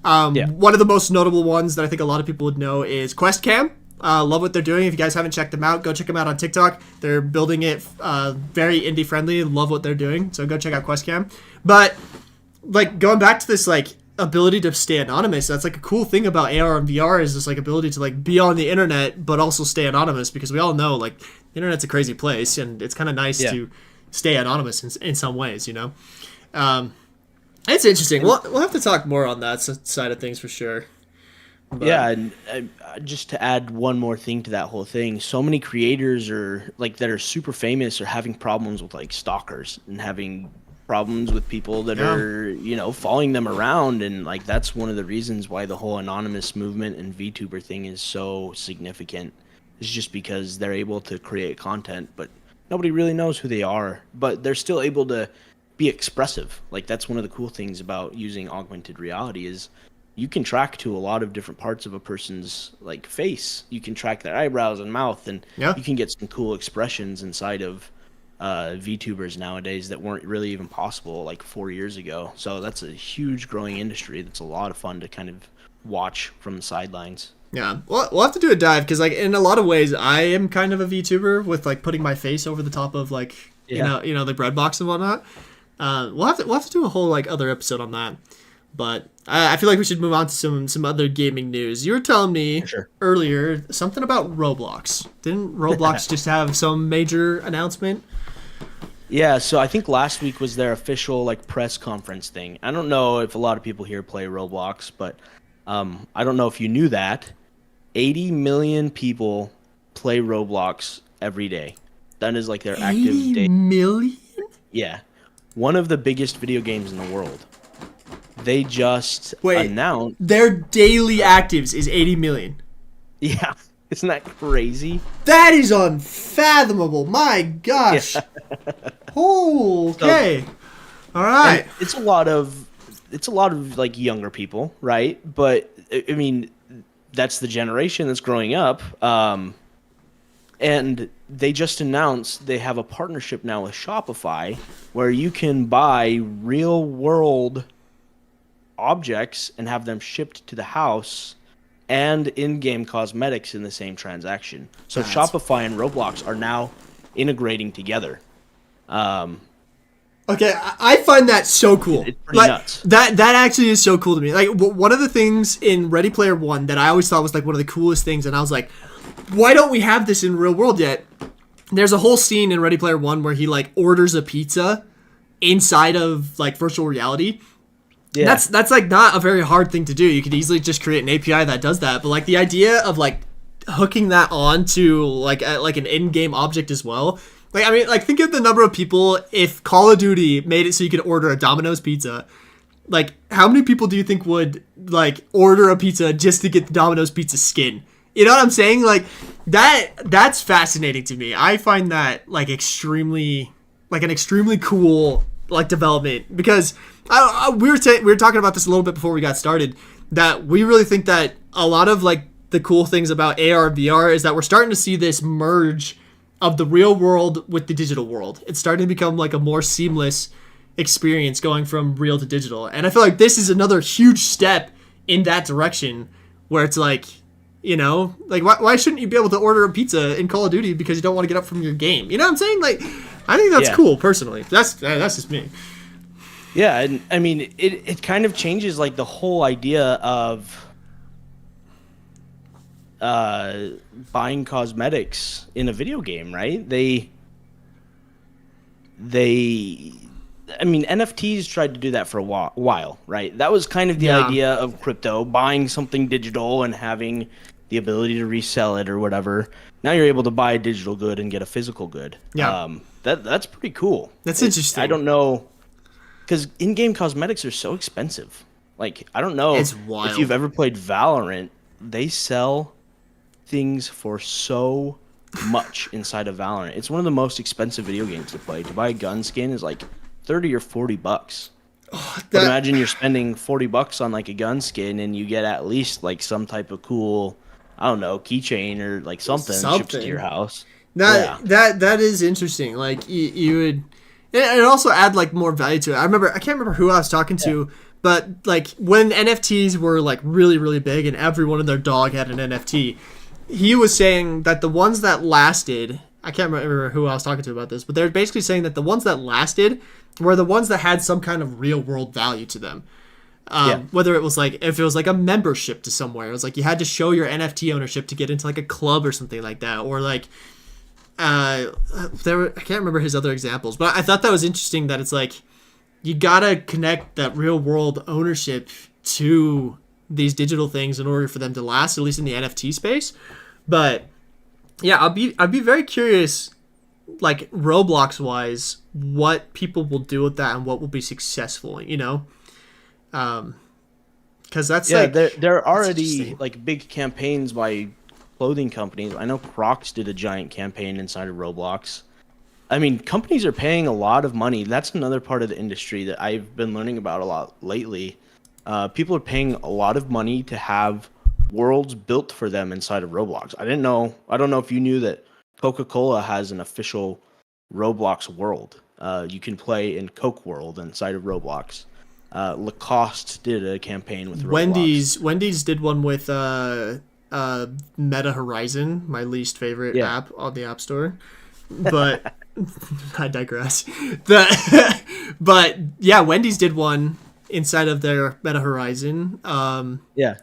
One of the most notable ones that I think a lot of people would know is QuestCam. Love what they're doing. If you guys haven't checked them out, go check them out on TikTok. They're building it very indie friendly. Love what they're doing. So go check out QuestCam. But like going back to this like ability to stay anonymous, that's like a cool thing about AR and VR is this like ability to like be on the internet but also stay anonymous, because we all know like the internet's a crazy place, and it's kind of nice to stay anonymous in some ways, you know. It's interesting. We'll have to talk more on that side of things for sure. But. Yeah, and just to add one more thing to that whole thing, so many creators that are super famous are having problems with like stalkers and having problems with people that are, following them around, and like that's one of the reasons why the whole anonymous movement and VTuber thing is so significant. It's just because they're able to create content, but nobody really knows who they are, but they're still able to be expressive. Like that's one of the cool things about using augmented reality is you can track to a lot of different parts of a person's like face. You can track their eyebrows and mouth, and you can get some cool expressions inside of VTubers nowadays that weren't really even possible like 4 years ago. So that's a huge growing industry. That's a lot of fun to kind of watch from the sidelines. Yeah, we'll have to do a dive because like in a lot of ways I am kind of a VTuber with like putting my face over the top of like you know the bread box and whatnot. We'll have to do a whole like other episode on that. But I feel like we should move on to some other gaming news. You were telling me earlier something about Roblox. Didn't Roblox just have some major announcement? Yeah, so I think last week was their official like press conference thing. I don't know if a lot of people here play Roblox, but I don't know if you knew that 80 million people play Roblox every day. That is like their active day. 80 million? Yeah. One of the biggest video games in the world. They just announced their daily actives is 80 million. Yeah. Isn't that crazy? That is unfathomable. My gosh. Yeah. Oh, okay. So, all right. It's a lot of like younger people, right? But I mean, that's the generation that's growing up. And they just announced they have a partnership now with Shopify where you can buy real world objects and have them shipped to the house and in-game cosmetics in the same transaction. So Shopify and Roblox are now integrating together. Okay, I find that so cool. It's pretty nuts. That actually is so cool to me. Like one of the things in Ready Player One that I always thought was like one of the coolest things, and I was like, why don't we have this in real world yet? There's a whole scene in Ready Player One where he like orders a pizza inside of like virtual reality. Yeah. That's like not a very hard thing to do. You could easily just create an API that does that. But like the idea of like hooking that on to like an in-game object as well. Like I mean, like think of the number of people if Call of Duty made it so you could order a Domino's pizza. Like how many people do you think would like order a pizza just to get the Domino's pizza skin? You know what I'm saying? Like that's fascinating to me. I find that like an extremely cool like development because we were talking about this a little bit before we got started that we really think that a lot of like the cool things about AR and VR is that we're starting to see this merge of the real world with the digital world. It's starting to become like a more seamless experience going from real to digital. And I feel like this is another huge step in that direction where it's like, you know, like why shouldn't you be able to order a pizza in Call of Duty because you don't want to get up from your game? You know what I'm saying? Like, I think that's cool personally. That's just me. Yeah, and I mean, it kind of changes like the whole idea of buying cosmetics in a video game, right? I mean, NFTs tried to do that for a while, right? That was kind of the idea of crypto, buying something digital and having the ability to resell it or whatever. Now you're able to buy a digital good and get a physical good. Yeah. That's pretty cool. That's interesting. I don't know, because in-game cosmetics are so expensive. Like, I don't know if you've ever played Valorant. They sell things for so much inside of Valorant. It's one of the most expensive video games to play. To buy a gun skin is like $30 or $40. But imagine you're spending $40 on like a gun skin and you get at least like some type of cool, I don't know, keychain or like something shipped to your house. That is interesting. Like you would, and also add like more value to it. I can't remember who I was talking to, but like when NFTs were like really, really big and everyone and their dog had an NFT, he was saying that the ones that lasted, I can't remember who I was talking to about this, but they're basically saying that the ones that lasted were the ones that had some kind of real world value to them. Whether it was like, if it was like a membership to somewhere, it was like you had to show your NFT ownership to get into like a club or something like that. Or like, I can't remember his other examples, but I thought that was interesting that it's like, you gotta connect that real world ownership to these digital things in order for them to last, at least in the NFT space. But yeah, I'd be very curious, like Roblox wise, what people will do with that and what will be successful, you know? Because that's there are already like big campaigns by clothing companies. I know Crocs did a giant campaign inside of Roblox. I mean, companies are paying a lot of money. That's another part of the industry that I've been learning about a lot lately. People are paying a lot of money to have worlds built for them inside of Roblox. I don't know if you knew that Coca-Cola has an official Roblox World. You can play in Coke World inside of Roblox. Lacoste did a campaign with Roblox. Wendy's did one with Meta Horizon, my least favorite app on the App Store. But I digress. But yeah, Wendy's did one inside of their Meta Horizon. Yeah.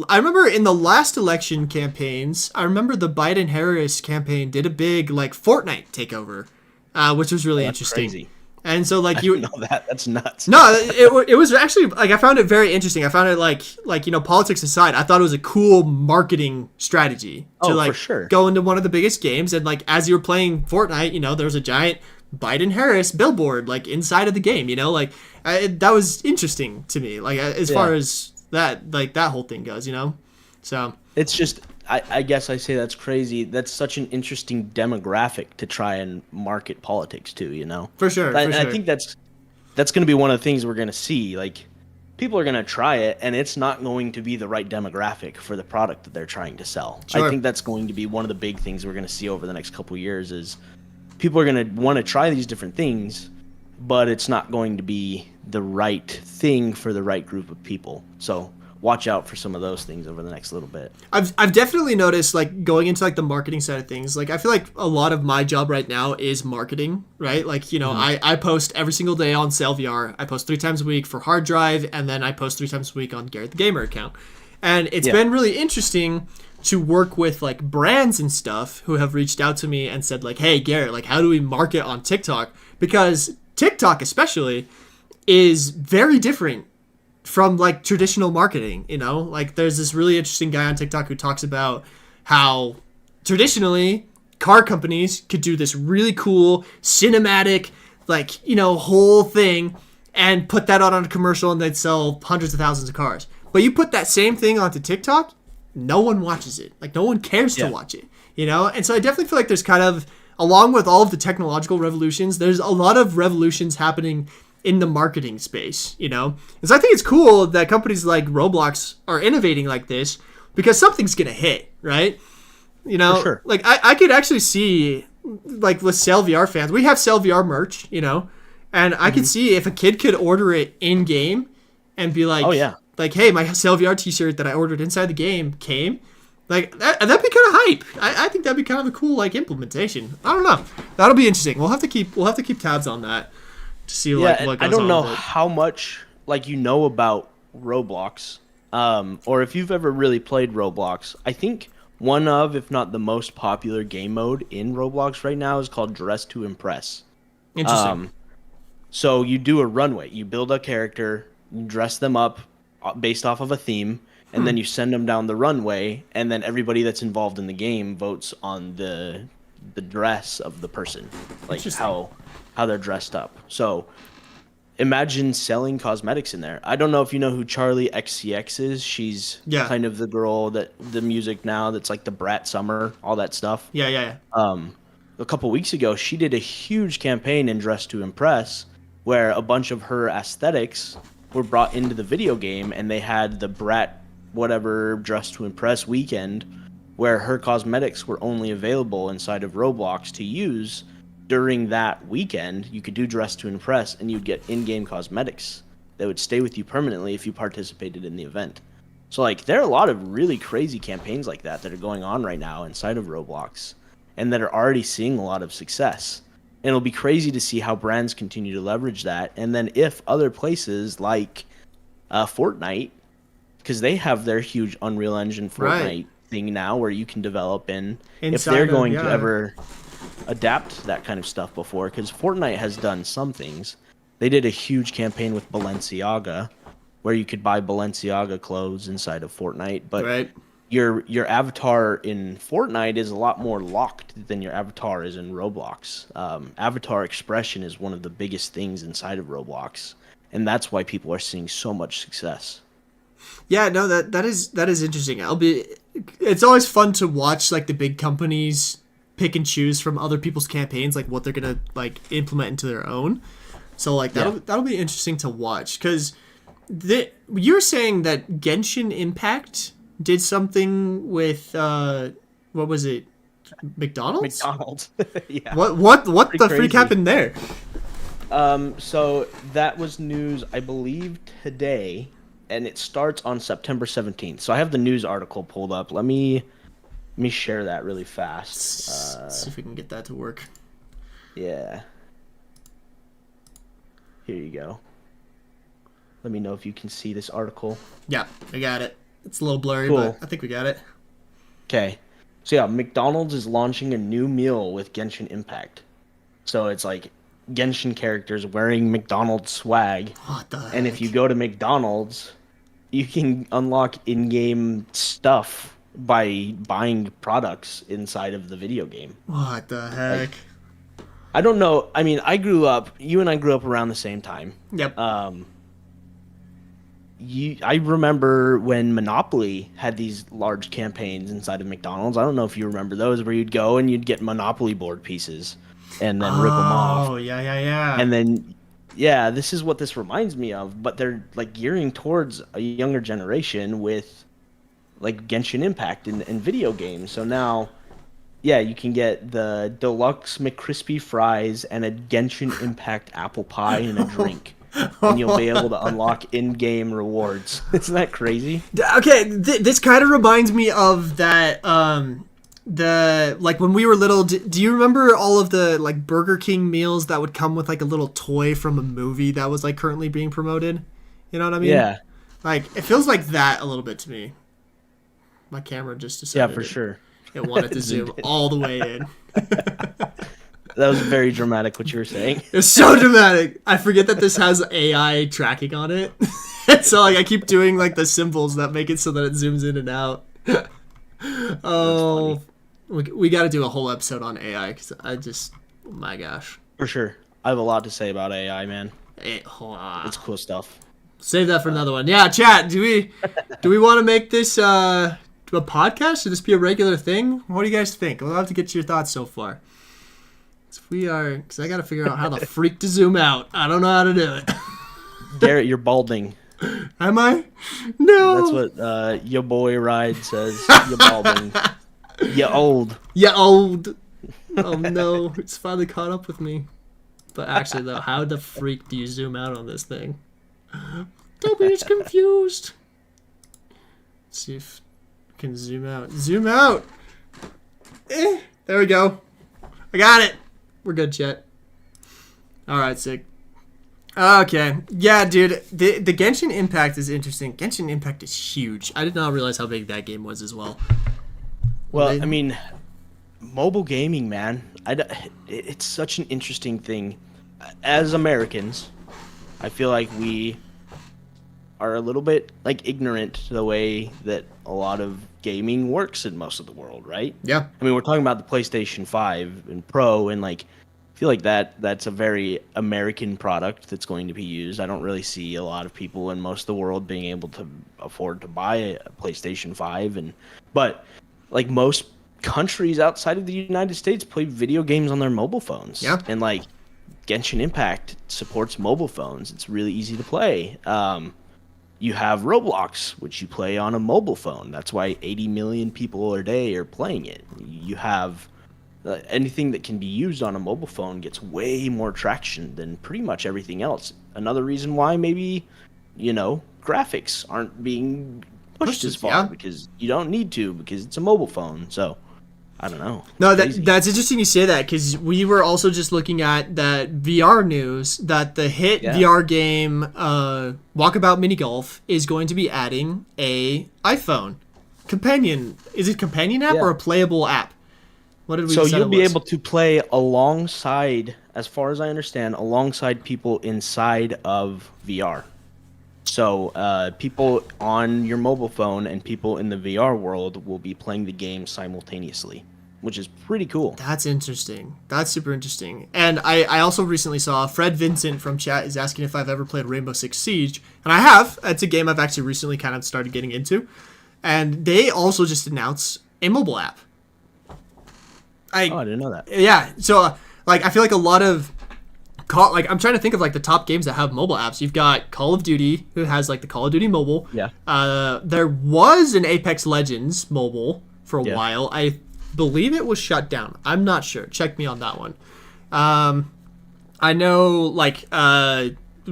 I remember in the last election campaigns, I remember the Biden-Harris campaign did a big like Fortnite takeover, which was really interesting. Crazy. And so like you know that's nuts. No, it was actually like I found it very interesting. I found it like you know, politics aside, I thought it was a cool marketing strategy to like for sure. go into one of the biggest games, and like as you were playing Fortnite, you know, there was a giant Biden-Harris billboard like inside of the game, you know, like that was interesting to me, like as far as that like that whole thing goes, you know. So it's just I guess I say that's crazy. That's such an interesting demographic to try and market politics to, you know. For sure. I think that's going to be one of the things we're going to see. Like, people are going to try it, and it's not going to be the right demographic for the product that they're trying to sell. Sure. I think that's going to be one of the big things we're going to see over the next couple of years is people are going to want to try these different things, but it's not going to be the right thing for the right group of people. So watch out for some of those things over the next little bit. I've definitely noticed, like, going into like the marketing side of things, like I feel like a lot of my job right now is marketing, right? Like, you know, I post every single day on SaleVR. I post 3 times a week for Hard Drive, and then I post 3 times a week on Garett the Gamer account. And it's been really interesting to work with like brands and stuff who have reached out to me and said like, hey Garett, like how do we market on TikTok? Because TikTok especially is very different from like traditional marketing, you know. Like there's this really interesting guy on TikTok who talks about how traditionally car companies could do this really cool cinematic, like, you know, whole thing and put that out on a commercial and they'd sell hundreds of thousands of cars. But you put that same thing onto TikTok, no one watches it. Like no one cares to watch it, you know. And so I definitely feel like there's kind of, along with all of the technological revolutions, there's a lot of revolutions happening in the marketing space, you know? Because I think it's cool that companies like Roblox are innovating like this because something's gonna hit, right? You know, for sure. Like I could actually see, like with SaleVR fans, we have SaleVR merch, you know, and I could see if a kid could order it in game and be like, like, hey, my SaleVR t-shirt that I ordered inside the game came. Like that'd be kind of hype. I think that'd be kind of a cool like implementation. I don't know. That'll be interesting. We'll have to keep tabs on that. To see like what goes on. I don't know how much like you know about Roblox, or if you've ever really played Roblox. I think one of, if not the most popular game mode in Roblox right now is called Dress to Impress. Interesting. So you do a runway. You build a character, you dress them up based off of a theme, and then you send them down the runway, and then everybody that's involved in the game votes on the dress of the person, like how they're dressed up. So imagine selling cosmetics in there. I don't know if you know who Charlie XCX is. She's kind of the girl that the music now that's like the Brat Summer, all that stuff. Yeah. A couple weeks ago, she did a huge campaign in Dress to Impress where a bunch of her aesthetics were brought into the video game, and they had the Brat whatever Dress to Impress weekend where her cosmetics were only available inside of Roblox to use. During that weekend, you could do Dress to Impress, and you'd get in-game cosmetics that would stay with you permanently if you participated in the event. So, like, there are a lot of really crazy campaigns like that are going on right now inside of Roblox, and that are already seeing a lot of success. And it'll be crazy to see how brands continue to leverage that, and then if other places like Fortnite, because they have their huge Unreal Engine Fortnite thing now where you can develop in, if they're going to ever adapt that kind of stuff before, because Fortnite has done some things. They did a huge campaign with Balenciaga where you could buy Balenciaga clothes inside of Fortnite, but your avatar in Fortnite is a lot more locked than your avatar is in Roblox. Avatar expression is one of the biggest things inside of Roblox, and that's why people are seeing so much success. Yeah, no, that is interesting. It's always fun to watch like the big companies pick and choose from other people's campaigns, like what they're gonna like implement into their own. So like that'll be interesting to watch, because you're saying that Genshin Impact did something with what was it, McDonald's? McDonald's. Yeah. What Pretty the freak crazy. happened there? So that was news, I believe, today, and it starts on September 17th. So I have the news article pulled up. Let me share that really fast. Let's see if we can get that to work. Yeah. Here you go. Let me know if you can see this article. Yeah, I got it. It's a little blurry, Cool. but I think we got it. Okay. So yeah, McDonald's is launching a new meal with Genshin Impact. So it's like Genshin characters wearing McDonald's swag. What the heck? And if you go to McDonald's, you can unlock in-game stuff by buying products inside of the video game. What the heck? I don't know. I mean, you and I grew up around the same time. Yep. I remember when Monopoly had these large campaigns inside of McDonald's. I don't know if you remember those, where you'd go and you'd get Monopoly board pieces and then rip them off. Oh, yeah. And then, yeah, this is what this reminds me of. But they're like gearing towards a younger generation with like Genshin Impact and video games. So now, yeah, you can get the deluxe McCrispy fries and a Genshin Impact apple pie and a drink. And you'll be able to unlock in-game rewards. Isn't that crazy? Okay, this kind of reminds me of that, like when we were little, do you remember all of the like Burger King meals that would come with like a little toy from a movie that was like currently being promoted? You know what I mean? Yeah. Like, it feels like that a little bit to me. My camera just decided. Yeah, for sure. It wanted to zoom all the way in. That was very dramatic what you were saying. It's so dramatic. I forget that this has AI tracking on it. So like I keep doing like the symbols that make it so that it zooms in and out. Oh, we got to do a whole episode on AI because oh my gosh. For sure. I have a lot to say about AI, man. It's cool stuff. Save that for another one. Yeah, chat. Do we want to make this a podcast? Should this be a regular thing? What do you guys think? I'd love to get your thoughts so far. Because I got to figure out how the freak to zoom out. I don't know how to do it. Garrett, you're balding. Am I? No. That's what your boy Ride says. You're balding. You're old. You're old. Oh no, it's finally caught up with me. But actually though, how the freak do you zoom out on this thing? Toby is confused. Let's see if we can zoom out. Zoom out! There we go. I got it. We're good, chat. Alright, sick. Okay. Yeah, dude. The Genshin Impact is interesting. Genshin Impact is huge. I did not realize how big that game was as well. Well, I mean, mobile gaming, man. It's such an interesting thing. As Americans, I feel like we are a little bit like ignorant to the way that a lot of gaming works in most of the world, right? Yeah. I mean, we're talking about the PlayStation 5 and Pro, and like, I feel like that's a very American product that's going to be used. I don't really see a lot of people in most of the world being able to afford to buy a PlayStation 5, but like most countries outside of the United States play video games on their mobile phones. Yeah. And like Genshin Impact supports mobile phones. It's really easy to play. You have Roblox, which you play on a mobile phone. That's why 80 million people a day are playing it. You have anything that can be used on a mobile phone gets way more traction than pretty much everything else. Another reason why maybe, graphics aren't being pushed as far, because you don't need to, because it's a mobile phone. So I don't know. No, that's interesting you say that, because we were also just looking at that VR news that the hit VR game Walkabout Mini Golf is going to be adding a iPhone companion. Is it companion app or a playable app? What did we So decide you'll it be was? able to play alongside, as far as I understand, alongside people inside of VR. So people on your mobile phone and people in the VR world will be playing the game simultaneously, which is pretty cool. That's interesting. That's super interesting. And I also recently saw Fred Vincent from chat is asking if I've ever played Rainbow Six Siege. And I have. It's a game I've actually recently kind of started getting into. And they also just announced a mobile app. I didn't know that. Yeah. So, I feel like a lot of... I'm trying to think of, the top games that have mobile apps. You've got Call of Duty, who has, the Call of Duty mobile. Yeah. There was an Apex Legends mobile for a while. I believe it was shut down. I'm not sure. Check me on that one. I know, like,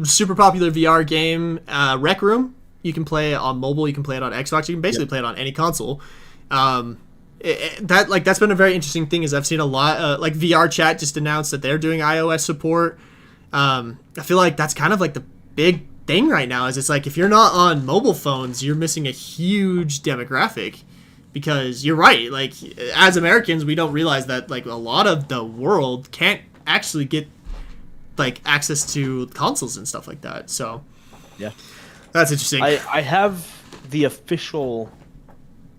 super popular VR game, Rec Room. You can play it on mobile. You can play it on Xbox. You can basically play it on any console. That's been a very interesting thing. Is I've seen a lot. Like VR Chat just announced that they're doing iOS support. I feel like that's kind of like the big thing right now. Is it's like if you're not on mobile phones, you're missing a huge demographic. Because you're right. Like as Americans, we don't realize that like a lot of the world can't actually get like access to consoles and stuff like that. So yeah, that's interesting. I have the official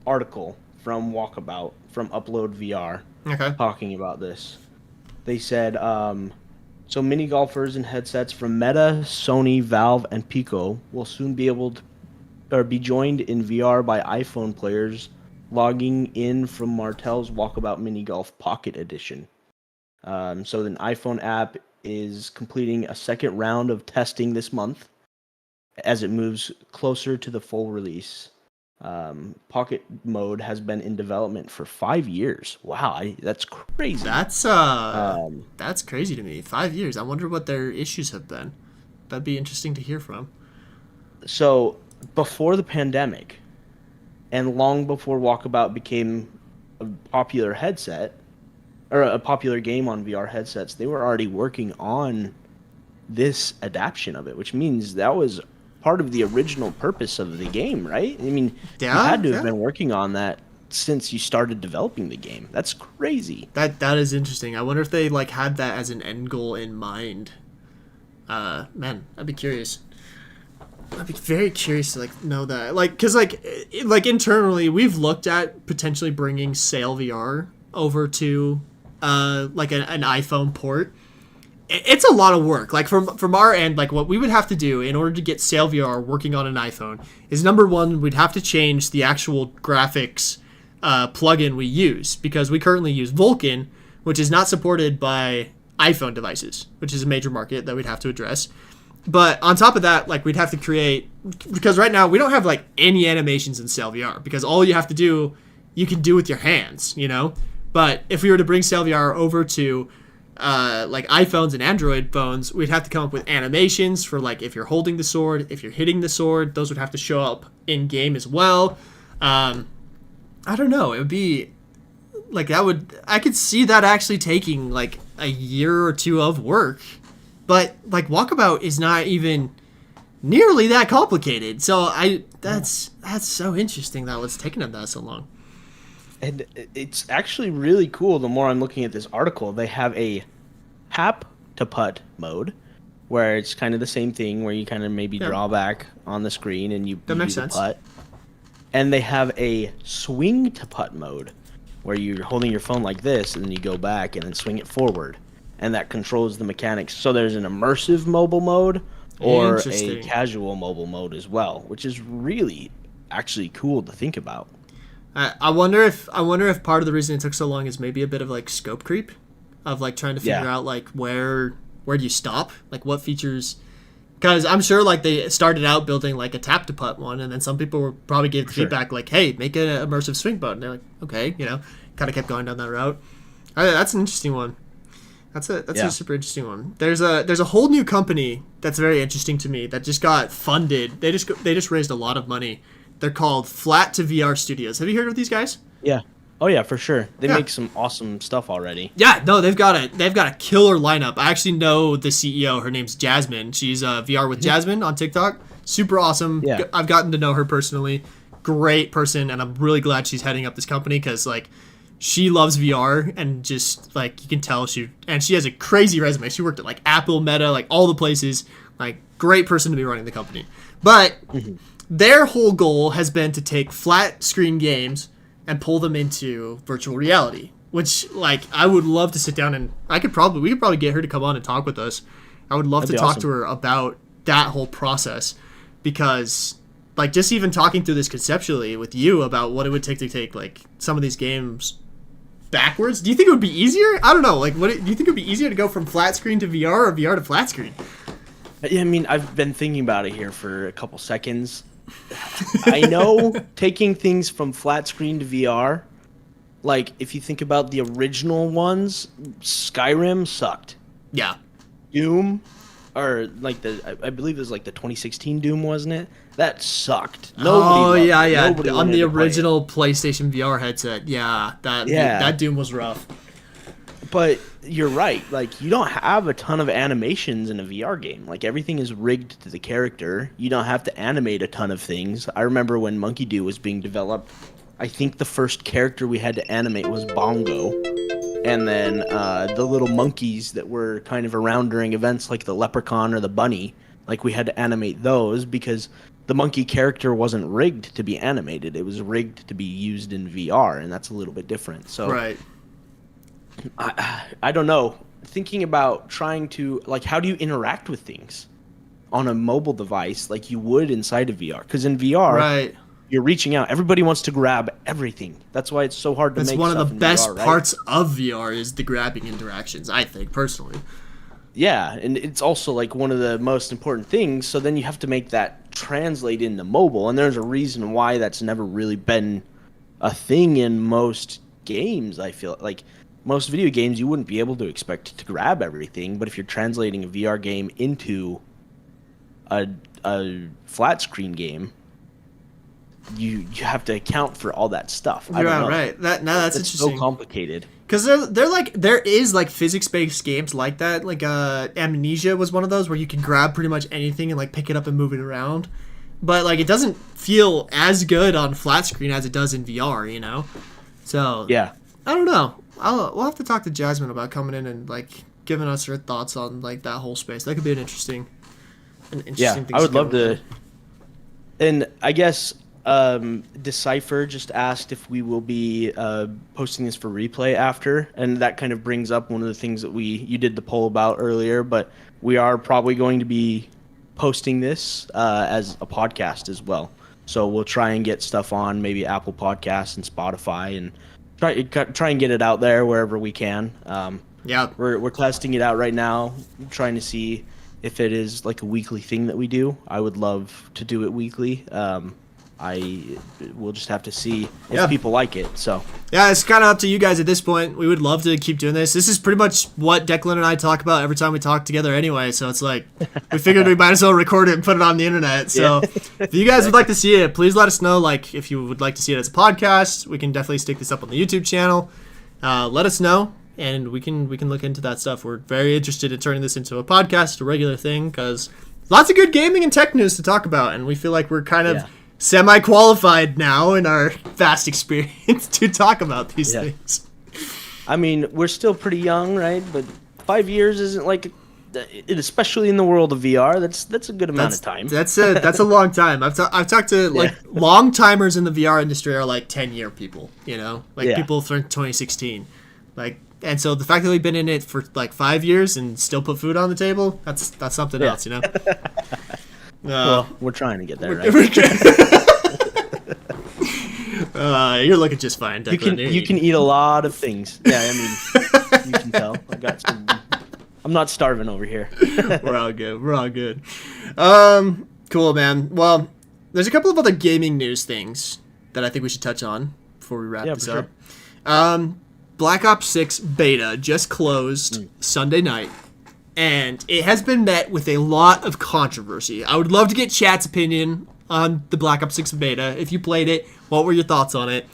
article from Walkabout from Upload VR talking about this. They said so mini golfers and headsets from Meta, Sony, Valve, and Pico will soon be able to or be joined in VR by iPhone players logging in from Martell's Walkabout Mini Golf Pocket Edition. So the iPhone app is completing a second round of testing this month as it moves closer to the full release. Pocket mode has been in development for 5 years. Wow, that's crazy. That's crazy to me. 5 years. I wonder what their issues have been. That'd be interesting to hear from. So before the pandemic, and long before Walkabout became a popular headset, or a popular game on VR headsets, they were already working on this adaptation of it, which means that was part of the original purpose of the game, right? I mean, you had to have been working on that since you started developing the game. That's crazy. That is interesting. I wonder if they like had that as an end goal in mind. Man, I'd be curious. I'd be very curious to like know that, like, because like internally we've looked at potentially bringing Sail VR over to like an iPhone port. It's a lot of work. Like from our end, like what we would have to do in order to get Sail VR working on an iPhone is number one, we'd have to change the actual graphics plugin we use, because we currently use Vulkan, which is not supported by iPhone devices, which is a major market that we'd have to address. But on top of that, like we'd have to create, because right now we don't have like any animations in Sail VR, because all you have to do, you can do with your hands, you know? But if we were to bring Sail VR over to like iPhones and Android phones, we'd have to come up with animations for like if you're holding the sword, if you're hitting the sword, those would have to show up in game as well. I don't know. It would be like I could see that actually taking like a year or two of work. But like Walkabout is not even nearly that complicated. So that's so interesting that it's taken them that so long. And it's actually really cool. The more I'm looking at this article, they have a hap-to-putt mode, where it's kind of the same thing, where you kind of maybe draw back on the screen and you do the putt. And they have a swing-to-putt mode, where you're holding your phone like this, and then you go back and then swing it forward. And that controls the mechanics. So there's an immersive mobile mode or a casual mobile mode as well, which is really actually cool to think about. I wonder if part of the reason it took so long is maybe a bit of like scope creep, of like trying to figure out like where do you stop, like what features, because I'm sure like they started out building like a tap to putt one, and then some people were probably gave feedback like, hey, make an immersive swing mode, and they're like, okay, you know, kind of kept going down that route. That's an interesting one. That's a super interesting one. There's a whole new company that's very interesting to me that just got funded. They just raised a lot of money. They're called Flat to VR Studios. Have you heard of these guys? Yeah. Oh yeah, for sure. They make some awesome stuff already. Yeah, no, they've got a killer lineup. I actually know the CEO. Her name's Jasmine. She's VR with Jasmine on TikTok. Super awesome. Yeah. I've gotten to know her personally. Great person, and I'm really glad she's heading up this company, because like she loves VR, and just like you can tell she has a crazy resume. She worked at like Apple, Meta, like all the places. Like great person to be running the company. But their whole goal has been to take flat screen games and pull them into virtual reality, which like I would love to sit down and we could probably get her to come on and talk with us. I would love to talk to her about that whole process, because like just even talking through this conceptually with you about what it would take to take like some of these games backwards. Do you think it would be easier? I don't know. Like, do you think it would be easier to go from flat screen to VR or VR to flat screen? Yeah, I mean, I've been thinking about it here for a couple seconds. I know taking things from flat screen to VR Like, if you think about the original ones, Skyrim sucked. Yeah. Doom, or like I believe it was like the 2016 Doom, wasn't it? That sucked. Nobody loved it. Nobody on wanted the to play it. original PlayStation VR headset. Yeah, that Doom was rough. But you're right. Like, you don't have a ton of animations in a VR game. Like, everything is rigged to the character. You don't have to animate a ton of things. I remember when Monkey Do was being developed, I think the first character we had to animate was Bongo. And then the little monkeys that were kind of around during events like the leprechaun or the bunny, like, we had to animate those because the monkey character wasn't rigged to be animated. It was rigged to be used in VR, and that's a little bit different. So Right. I don't know. Thinking about trying to, like, how do you interact with things on a mobile device like you would inside of VR? Because in VR, Right. you're reaching out. Everybody wants to grab everything. That's why it's so hard to That's make one of stuff the in best VR, right? parts of VR is the grabbing interactions, I think, personally. Yeah, and it's also like one of the most important things. So then you have to make that translate into mobile, and there's a reason why that's never really been a thing in most games. I feel like most video games you wouldn't be able to expect to grab everything, but if you're translating a VR game into a flat screen game, you have to account for all that stuff. I don't know. Right. That's It's interesting. so complicated. Because there is like physics-based games like that. Like Amnesia was one of those where you can grab pretty much anything and like pick it up and move it around. But like it doesn't feel as good on flat screen as it does in VR, you know? So Yeah. I don't know. We'll have to talk to Jasmine about coming in and like giving us her thoughts on like that whole space. That could be an interesting Yeah, thing I would love go to. with. And I guess Decipher just asked if we will be posting this for replay after, and that kind of brings up one of the things that you did the poll about earlier. But we are probably going to be posting this as a podcast as well. So we'll try and get stuff on maybe Apple Podcasts and Spotify, and try and get it out there wherever we can. Yeah. We're testing it out right now, trying to see if it is like a weekly thing that we do. I would love to do it weekly. We'll just have to see if people like it. So Yeah, it's kind of up to you guys at this point. We would love to keep doing this. This is pretty much what Declan and I talk about every time we talk together anyway. So it's like, we figured we might as well record it and put it on the internet. So if you guys would like to see it, please let us know. Like, if you would like to see it as a podcast, we can definitely stick this up on the YouTube channel. Let us know, and we can look into that stuff. We're very interested in turning this into a podcast, a regular thing, because lots of good gaming and tech news to talk about, and we feel like we're kind of semi-qualified now in our vast experience to talk about these things. I mean, we're still pretty young, right? But 5 years isn't like, especially in the world of VR, that's a good amount of time. That's a long time. I've talked to like long timers in the VR industry are like 10-year people, you know, like people from 2016, like. And so the fact that we've been in it for like 5 years and still put food on the table, that's something else, you know. Well, we're trying to get there, right? You're looking just fine, Declan. You can eat a lot of things. Yeah, I mean, you can tell. I'm not starving over here. We're all good. Cool, man. Well, there's a couple of other gaming news things that I think we should touch on before we wrap this up. Sure. Black Ops 6 beta just closed Sunday night, and it has been met with a lot of controversy. I would love to get chat's opinion on the Black Ops 6 beta. If you played it, what were your thoughts on it?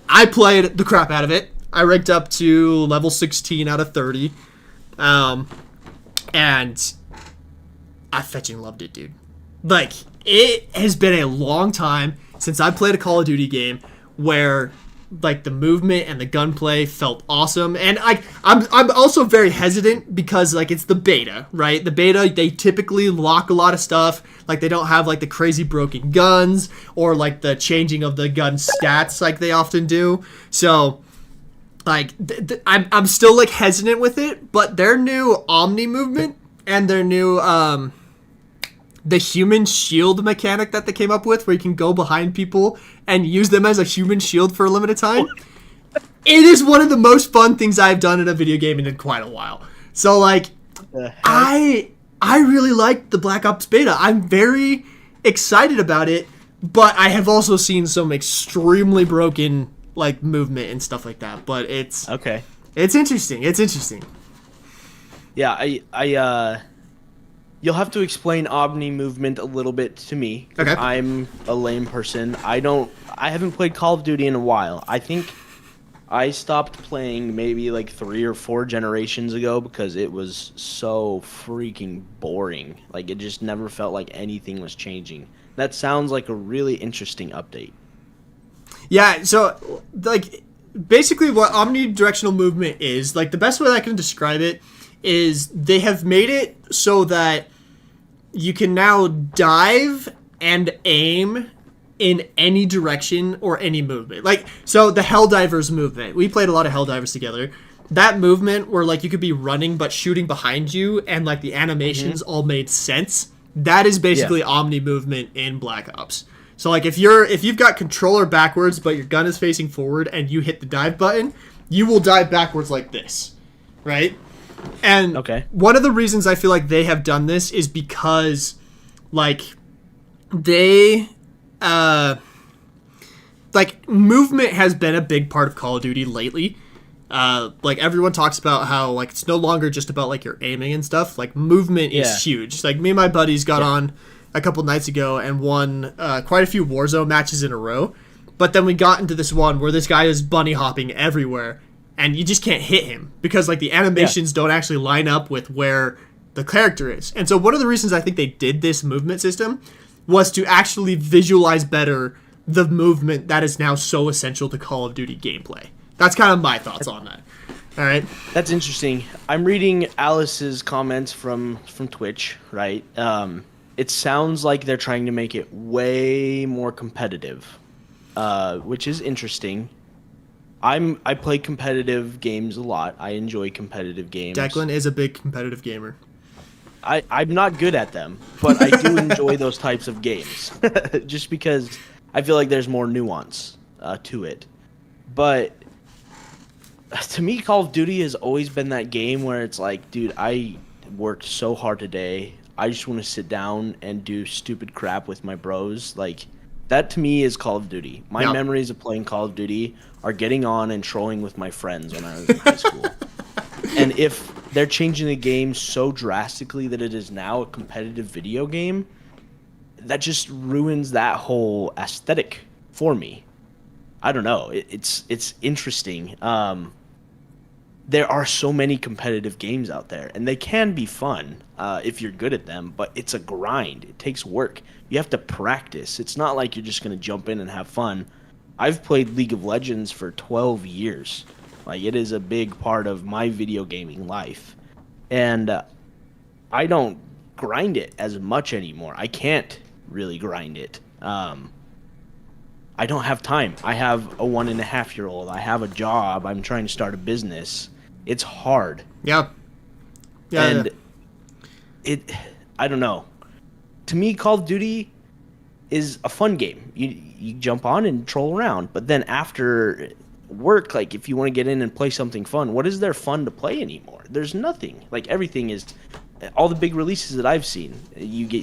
I played the crap out of it. I ranked up to level 16 out of 30. And I fetching loved it, dude. Like, it has been a long time since I played a Call of Duty game where like the movement and the gunplay felt awesome. And I'm also very hesitant because like it's the beta, right? The beta, they typically lock a lot of stuff. Like they don't have like the crazy broken guns or like the changing of the gun stats like they often do. So like I'm still like hesitant with it, but their new Omni movement and their new the human shield mechanic that they came up with, where you can go behind people and use them as a human shield for a limited time. It is one of the most fun things I've done in a video game in quite a while. So like, I really like the Black Ops beta. I'm very excited about it, but I have also seen some extremely broken like movement and stuff like that. But it's Okay. it's interesting. It's interesting. Yeah, you'll have to explain Omni movement a little bit to me. 'Cause Okay. I'm a lame person. I haven't played Call of Duty in a while. I think I stopped playing maybe like 3 or 4 generations ago because it was so freaking boring. Like it just never felt like anything was changing. That sounds like a really interesting update. Yeah, so like basically what omnidirectional movement is, like the best way I can describe it is they have made it so that you can now dive and aim in any direction or any movement. Like, so the Helldivers movement, we played a lot of Helldivers together. That movement where like you could be running but shooting behind you and like the animations all made sense. That is basically Omni movement in Black Ops. So like if you've got controller backwards but your gun is facing forward and you hit the dive button, you will dive backwards like this, right? And one of the reasons I feel like they have done this is because like they like movement has been a big part of Call of Duty lately. Like everyone talks about how like it's no longer just about like your aiming and stuff. Like movement is huge. Like me and my buddies got on a couple nights ago and won quite a few Warzone matches in a row. But then we got into this one where this guy is bunny hopping everywhere and you just can't hit him because like the animations don't actually line up with where the character is. And so one of the reasons I think they did this movement system was to actually visualize better the movement that is now so essential to Call of Duty gameplay. That's kind of my thoughts on that. All right. That's interesting. I'm reading Alice's comments from Twitch, right? It sounds like they're trying to make it way more competitive, which is interesting. I play competitive games a lot. I enjoy competitive games. Declan is a big competitive gamer. I'm not good at them, but I do enjoy those types of games. Just because I feel like there's more nuance to it. But to me, Call of Duty has always been that game where it's like, dude, I worked so hard today. I just want to sit down and do stupid crap with my bros. Like, that to me is Call of Duty. My memories of playing Call of Duty are getting on and trolling with my friends when I was in high school. And if they're changing the game so drastically that it is now a competitive video game, that just ruins that whole aesthetic for me. I don't know. It's interesting. There are so many competitive games out there, and they can be fun if you're good at them, but it's a grind. It takes work. You have to practice. It's not like you're just going to jump in and have fun. I've played League of Legends for 12 years. Like, it is a big part of my video gaming life. And I don't grind it as much anymore. I can't really grind it. I don't have time. I have a 1.5-year-old. I have a job. I'm trying to start a business. It's hard. Yeah. And I don't know. To me, Call of Duty is a fun game. You jump on and troll around. But then after work, like if you want to get in and play something fun, what is there fun to play anymore? There's nothing. Like everything is, all the big releases that I've seen,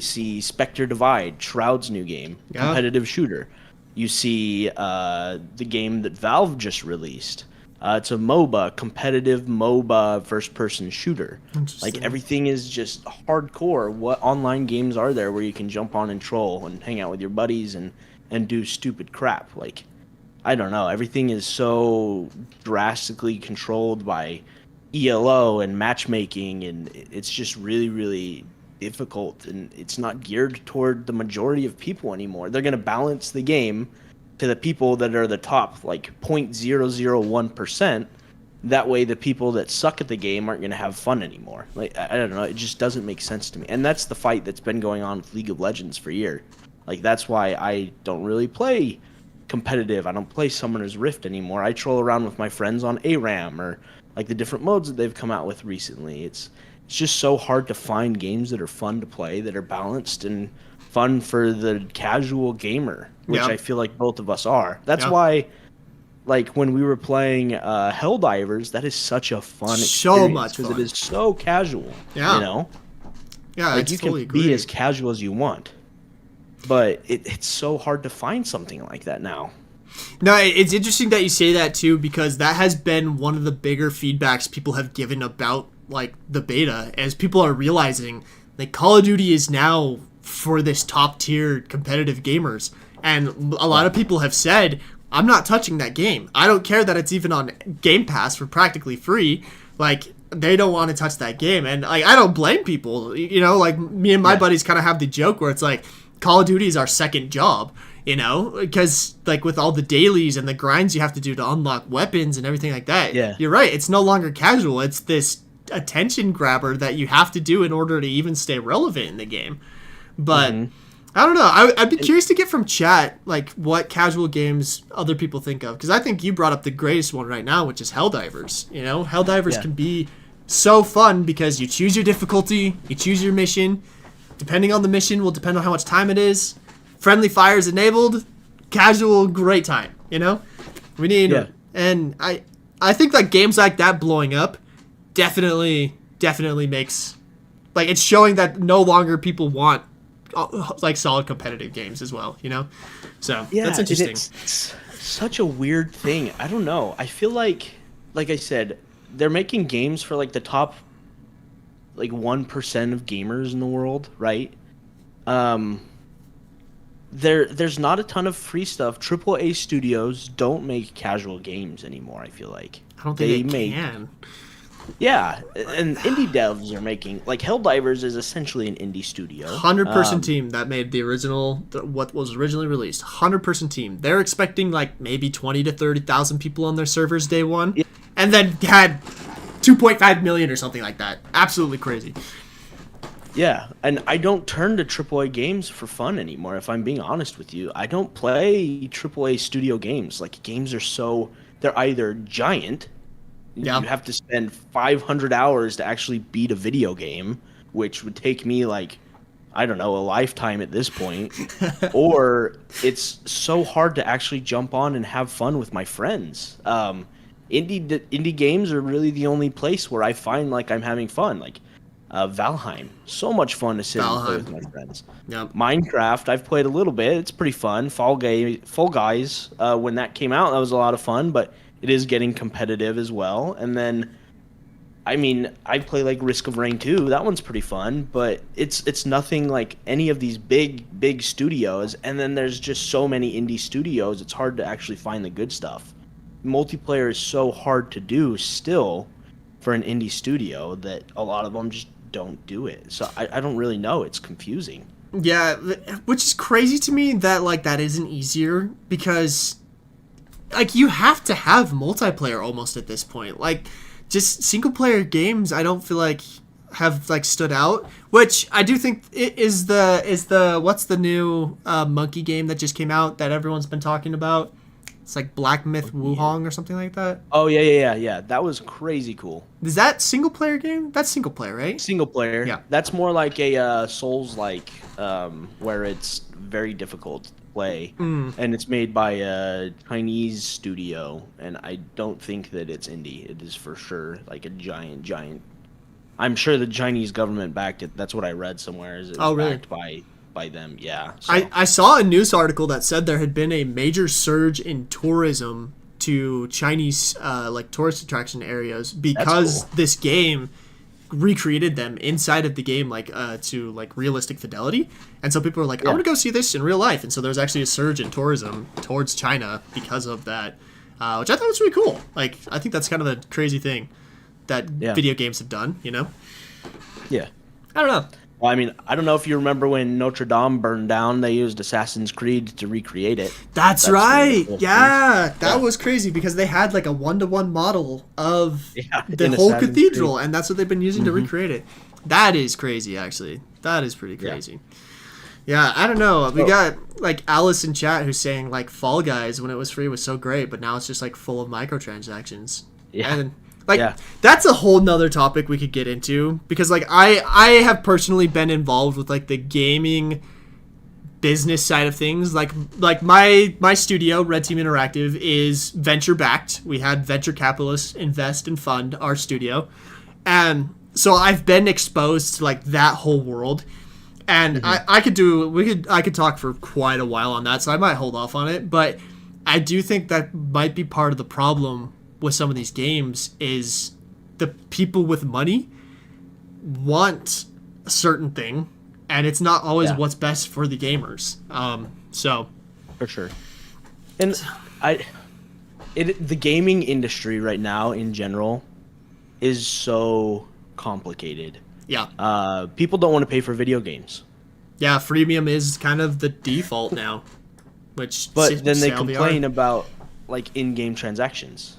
see Spectre Divide, Shroud's new game, competitive shooter. You see the game that Valve just released. It's a MOBA, competitive MOBA first-person shooter. Like everything is just hardcore. What online games are there where you can jump on and troll and hang out with your buddies and do stupid crap? Like, I don't know. Everything is so drastically controlled by ELO and matchmaking, and it's just really, really difficult, and it's not geared toward the majority of people anymore. They're going to balance the game to the people that are the top, like 0.001%. That way the people that suck at the game aren't going to have fun anymore. Like, I don't know. It just doesn't make sense to me. And that's the fight that's been going on with League of Legends for years. Like, that's why I don't really play competitive. I don't play Summoner's Rift anymore. I troll around with my friends on ARAM or like the different modes that they've come out with recently. It's just so hard to find games that are fun to play, that are balanced and fun for the casual gamer, which I feel like both of us are. That's why, like, when we were playing Helldivers, that is such a fun experience. So much fun. Because it is so casual, you know? Yeah, like, you can be as casual as you want. But it's so hard to find something like that now. No, it's interesting that you say that too, because that has been one of the bigger feedbacks people have given about like the beta, as people are realizing like Call of Duty is now for this top tier competitive gamers, and a lot of people have said, I'm not touching that game. I don't care that it's even on Game Pass for practically free. Like, they don't want to touch that game, and like I don't blame people. You know, like me and my buddies kind of have the joke where it's like Call of Duty is our second job. You know, because like with all the dailies and the grinds you have to do to unlock weapons and everything like that, you're right. It's no longer casual. It's this attention grabber that you have to do in order to even stay relevant in the game. But I don't know. I'd be curious to get from chat like what casual games other people think of, because I think you brought up the greatest one right now, which is Helldivers. You know, Helldivers can be so fun because you choose your difficulty, you choose your mission. Depending on the mission will depend on how much time it is. Friendly fire is enabled, casual, great time, you know? We need, and I think like games like that blowing up definitely makes, like it's showing that no longer people want like solid competitive games as well, you know? So that's interesting. It's such a weird thing. I don't know. I feel like I said, they're making games for like the top like 1% of gamers in the world, right? There's not a ton of free stuff. AAA studios don't make casual games anymore, I feel like. I don't think they can. Yeah, and indie devs are making... Like, Helldivers is essentially an indie studio. 100-person team that made the original... What was originally released. 100-person team. They're expecting, like, maybe 20 to 30,000 people on their servers day one. Yeah. And then had 2.5 million or something like that. Absolutely crazy. Yeah, and I don't turn to AAA games for fun anymore, if I'm being honest with you. I don't play AAA studio games. Like, games are so... They're either giant... You have to spend 500 hours to actually beat a video game, which would take me, like, I don't know, a lifetime at this point. Or it's so hard to actually jump on and have fun with my friends. Indie games are really the only place where I find, like, I'm having fun. Like, Valheim, so much fun to sit and play with my friends. Yep. Minecraft, I've played a little bit. It's pretty fun. Fall Guys, when that came out, that was a lot of fun, but it is getting competitive as well. And then, I mean, I play like Risk of Rain 2. That one's pretty fun, but it's nothing like any of these big studios. And then there's just so many indie studios, it's hard to actually find the good stuff. Multiplayer is so hard to do still for an indie studio that a lot of them just don't do it. So I don't really know. It's confusing. Yeah, which is crazy to me that like that isn't easier, because like you have to have multiplayer almost at this point. Like just single player games I don't feel like have like stood out, which I do think it is the what's the new monkey game that just came out that everyone's been talking about? It's like Black Myth Wukong or something like that. Oh, yeah. That was crazy cool. Is that single player game? That's single player, right? Single player. Yeah. That's more like a Souls-like, where it's very difficult to play. And it's made by a Chinese studio, and I don't think that it's indie. It is for sure like a giant... I'm sure the Chinese government backed it. That's what I read somewhere. Is it was backed by them, yeah. So. I saw a news article that said there had been a major surge in tourism to Chinese like tourist attraction areas because this game recreated them inside of the game like to like realistic fidelity, and so people are like, I want to go see this in real life, and so there's actually a surge in tourism towards China because of that, which I thought was really cool. Like I think that's kind of a crazy thing that video games have done, you know? Yeah. I don't know. Well, I mean, I don't know if you remember when Notre Dame burned down, they used Assassin's Creed to recreate it. That's right. Yeah, that was crazy because they had like a 1-to-1 model of the whole cathedral, and that's what they've been using to recreate it. That is crazy, actually. That is pretty crazy. Yeah, I don't know. We got like Alice in chat who's saying like Fall Guys when it was free was so great, but now it's just like full of microtransactions. Yeah. And like that's a whole nother topic we could get into, because like I have personally been involved with like the gaming business side of things. Like my studio, Red Team Interactive, is venture backed. We had venture capitalists invest and fund our studio, and so I've been exposed to like that whole world. And I could talk for quite a while on that, so I might hold off on it. But I do think that might be part of the problem with some of these games is the people with money want a certain thing, and it's not always what's best for the gamers. So for sure. And the gaming industry right now in general is so complicated. Yeah. People don't want to pay for video games. Yeah, freemium is kind of the default now. But then they complain about like in-game transactions.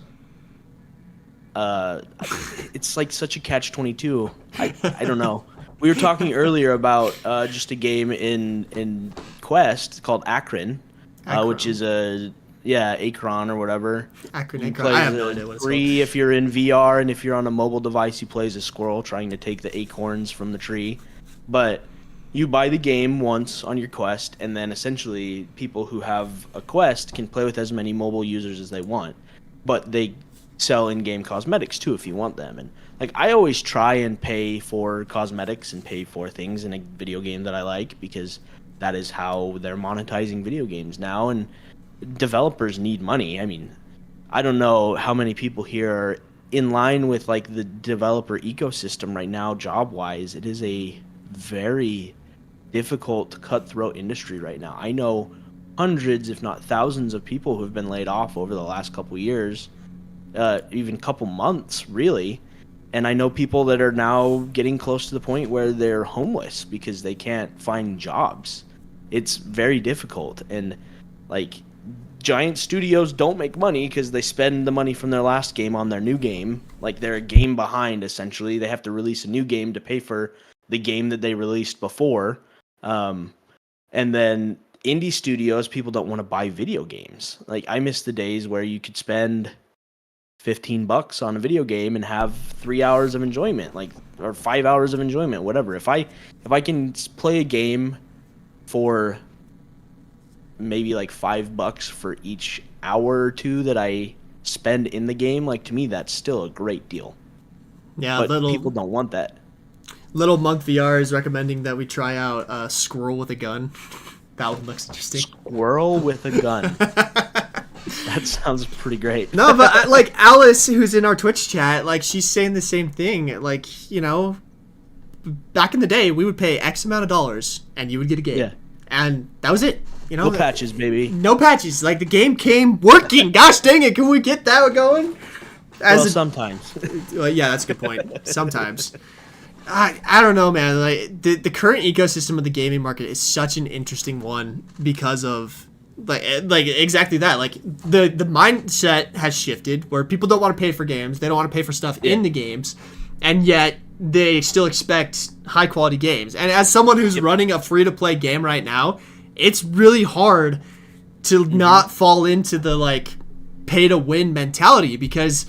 It's like such a catch-22. I don't know. We were talking earlier about just a game in Quest called Akron. Which is Akron or whatever. Akron. I have no idea what it's free called. if you're in VR, and if you're on a mobile device, you play as a squirrel trying to take the acorns from the tree. But you buy the game once on your Quest, and then essentially people who have a Quest can play with as many mobile users as they want. But they sell in-game cosmetics too if you want them. And like I always try and pay for cosmetics and pay for things in a video game that I like, because that is how they're monetizing video games now, and developers need money. I mean, I don't know how many people here are in line with like the developer ecosystem right now job-wise. It is a very difficult, cutthroat industry right now. I know hundreds, if not thousands, of people who have been laid off over the last couple years, even couple months, really. And I know people that are now getting close to the point where they're homeless because they can't find jobs. It's very difficult. And like giant studios don't make money because they spend the money from their last game on their new game. Like they're a game behind, essentially. They have to release a new game to pay for the game that they released before. And then indie studios, people don't want to buy video games. Like I miss the days where you could spend $15 on a video game and have 3 hours of enjoyment, like, or 5 hours of enjoyment, whatever. If I can play a game for maybe like $5 for each hour or two that I spend in the game, like to me that's still a great deal. Yeah, but people don't want that. Little Monk VR is recommending that we try out Squirrel with a Gun. That one looks interesting. Squirrel with a gun. That sounds pretty great. No, but like Alice, who's in our Twitch chat, like she's saying the same thing. Like, you know, back in the day, we would pay X amount of dollars and you would get a game. Yeah. And that was it. You know, no patches, baby. No patches. Like the game came working. Gosh dang it. Can we get that going? Sometimes. Well, yeah, that's a good point. Sometimes. I don't know, man. Like the current ecosystem of the gaming market is such an interesting one because of like exactly that. Like the mindset has shifted where people don't want to pay for games. They don't want to pay for stuff in the games, and yet they still expect high quality games. And as someone who's running a free to play game right now, it's really hard to not fall into the like pay to win mentality, because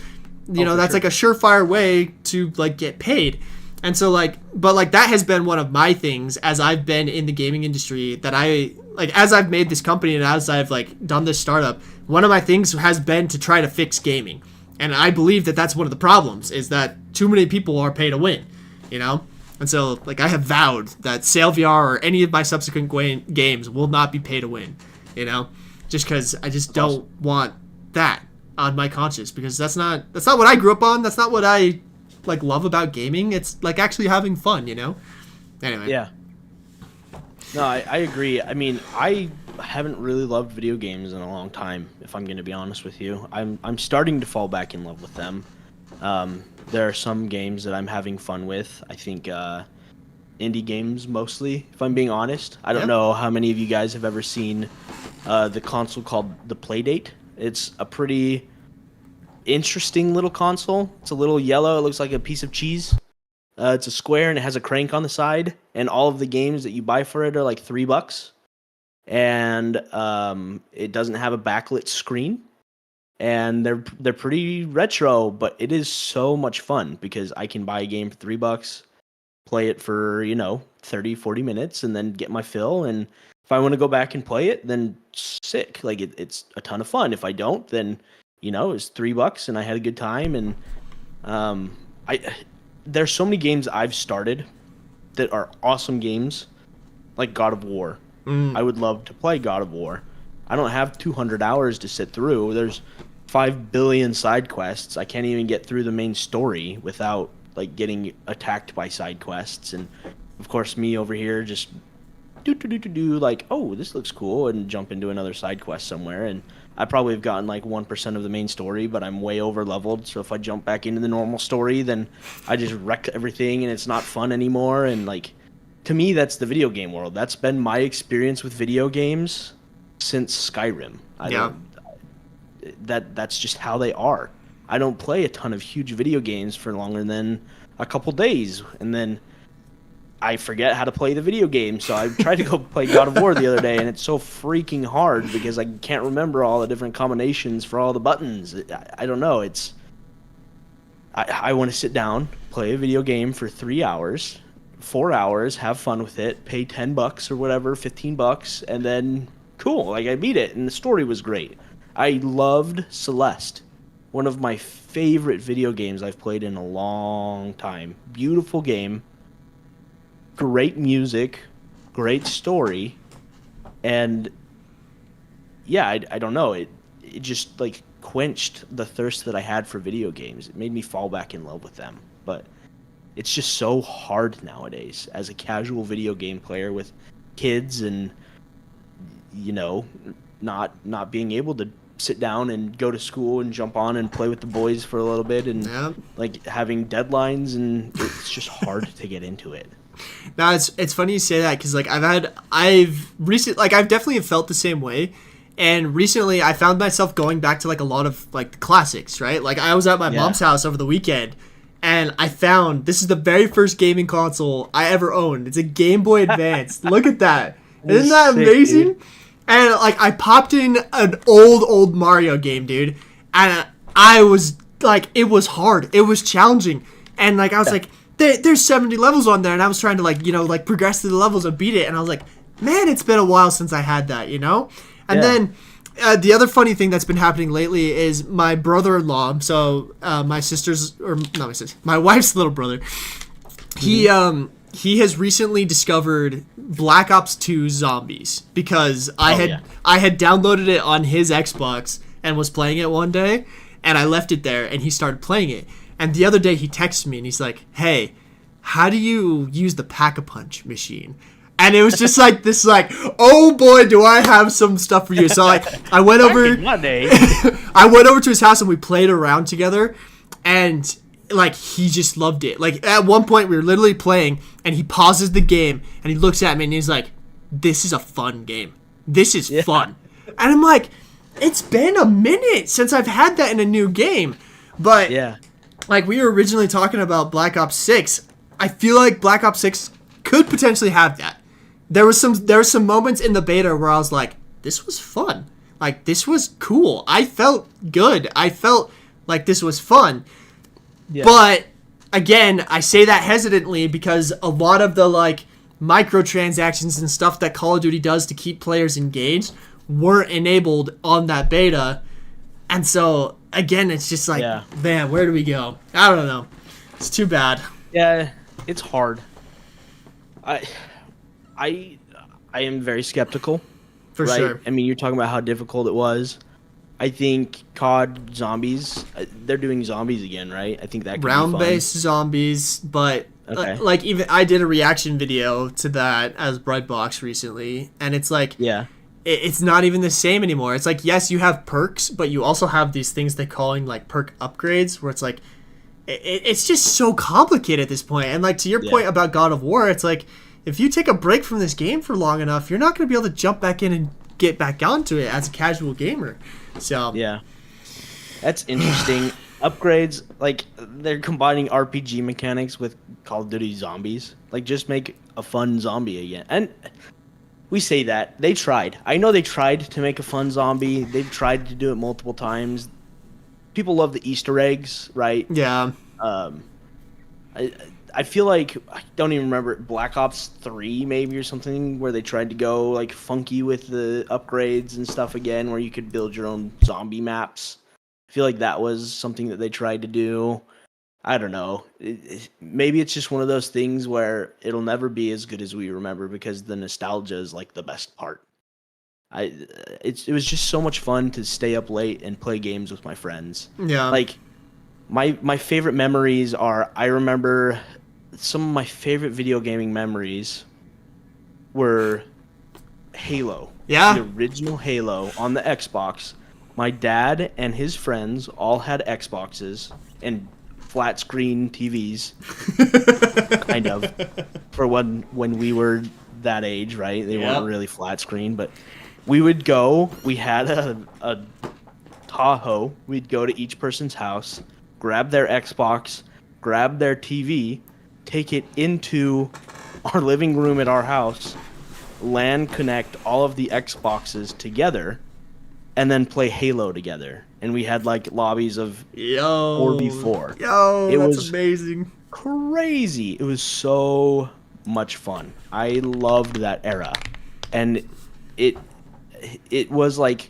you know that's like a surefire way to like get paid. And so like, but like that has been one of my things as I've been in the gaming industry, that I like, as I've made this company and as I've like done this startup, one of my things has been to try to fix gaming. And I believe that that's one of the problems, is that too many people are pay to win, you know? And so like I have vowed that Sail VR or any of my subsequent games will not be pay to win, you know? Just because I just don't want that on my conscience, because that's not what I grew up on. That's not what I like love about gaming. It's like actually having fun, you know? Anyway. Yeah. No, I agree. I mean, I haven't really loved video games in a long time, if I'm going to be honest with you. I'm starting to fall back in love with them. There are some games that I'm having fun with. I think indie games mostly, if I'm being honest. I don't know how many of you guys have ever seen the console called the Playdate. It's a pretty interesting little console. It's a little yellow. It looks like a piece of cheese. It's a square and it has a crank on the side, and all of the games that you buy for it are like $3. And it doesn't have a backlit screen, and they're pretty retro, but it is so much fun because I can buy a game for $3, play it for 30-40 minutes, and then get my fill. And if I want to go back and play it, then sick. Like it's a ton of fun. If I don't, then it's $3 and I had a good time. And there's so many games I've started that are awesome games, like God of War. I would love to play God of War. I don't have 200 hours to sit through. There's 5 billion side quests. I can't even get through the main story without like getting attacked by side quests. And of course, me over here just do like, oh, this looks cool, and jump into another side quest somewhere. And I probably have gotten like 1% of the main story, but I'm way over leveled. So if I jump back into the normal story, then I just wreck everything and it's not fun anymore. And like, to me, that's the video game world. That's been my experience with video games since Skyrim. That's just how they are. I don't play a ton of huge video games for longer than a couple days, and then I forget how to play the video game. So I tried to go play God of War the other day, and it's so freaking hard because I can't remember all the different combinations for all the buttons. I don't know. I want to sit down, play a video game for 3 hours, 4 hours, have fun with it, pay $10 or whatever, $15, and then cool. Like, I beat it, and the story was great. I loved Celeste, one of my favorite video games I've played in a long time. Beautiful game. Great music, great story, and yeah, I don't know. It just like quenched the thirst that I had for video games. It made me fall back in love with them. But it's just so hard nowadays as a casual video game player with kids, and not being able to sit down and go to school and jump on and play with the boys for a little bit, and like having deadlines, and it's just hard to get into it. Now it's funny you say that, because like I've definitely felt the same way, and recently I found myself going back to like a lot of like the classics, right? Like I was at my mom's house over the weekend, and I found this is the very first gaming console I ever owned. It's a Game Boy Advance. Look at that! Isn't that amazing? Dude. And like I popped in an old Mario game, dude, and I was like, it was hard, it was challenging, and like I was like, there's 70 levels on there, and I was trying to like progress through the levels and beat it, and I was like, man, it's been a while since I had that, And then the other funny thing that's been happening lately is my brother-in-law, so my wife's little brother, he has recently discovered Black Ops 2 Zombies, because I had downloaded it on his Xbox and was playing it one day, and I left it there, and he started playing it. And the other day he texted me and he's like, hey, how do you use the Pack-a-Punch machine? And it was just like this, like, oh boy, do I have some stuff for you. So like I went over I went over to his house and we played around together, and like he just loved it. Like at one point we were literally playing and he pauses the game and he looks at me and he's like, this is a fun game. This is fun. And I'm like, it's been a minute since I've had that in a new game. But like we were originally talking about Black Ops 6, I feel like Black Ops 6 could potentially have that. There was some moments in the beta where I was like, this was fun. Like this was cool. I felt good. I felt like this was fun. Yeah. But again, I say that hesitantly because a lot of the like microtransactions and stuff that Call of Duty does to keep players engaged weren't enabled on that beta. And so again, it's just like, man, where do we go? I don't know. It's too bad. Yeah, it's hard. I am very skeptical. For sure. I mean, you're talking about how difficult it was. I think COD Zombies, they're doing zombies again, right? I think that could round-based zombies, but like even I did a reaction video to that as Brightbox recently, and it's like, it's not even the same anymore. It's like, yes, you have perks, but you also have these things they're calling like perk upgrades, where it's like, it's just so complicated at this point. And like to your point about God of War, it's like, if you take a break from this game for long enough, you're not going to be able to jump back in and get back onto it as a casual gamer. So that's interesting. Upgrades, like they're combining RPG mechanics with Call of Duty Zombies. Like just make a fun zombie again. And we say that they tried. I know they tried to make a fun zombie. They've tried to do it multiple times. People love the Easter eggs, right? Yeah. I feel like, I don't even remember, Black Ops 3 maybe or something, where they tried to go like funky with the upgrades and stuff again, where you could build your own zombie maps. I feel like that was something that they tried to do. I don't know. Maybe it's just one of those things where it'll never be as good as we remember because the nostalgia is like the best part. It was just so much fun to stay up late and play games with my friends. Yeah. Like my favorite memories are, I remember some of my favorite video gaming memories were Halo. Yeah. The original Halo on the Xbox. My dad and his friends all had Xboxes and flat screen TVs, kind of, for when we were that age, right? They weren't really flat screen, but we would go. We had a Tahoe. We'd go to each person's house, grab their Xbox, grab their TV, take it into our living room at our house, LAN connect all of the Xboxes together, and then play Halo together. And we had like lobbies of 4v4. That's amazing. Crazy. It was so much fun. I loved that era. And it was like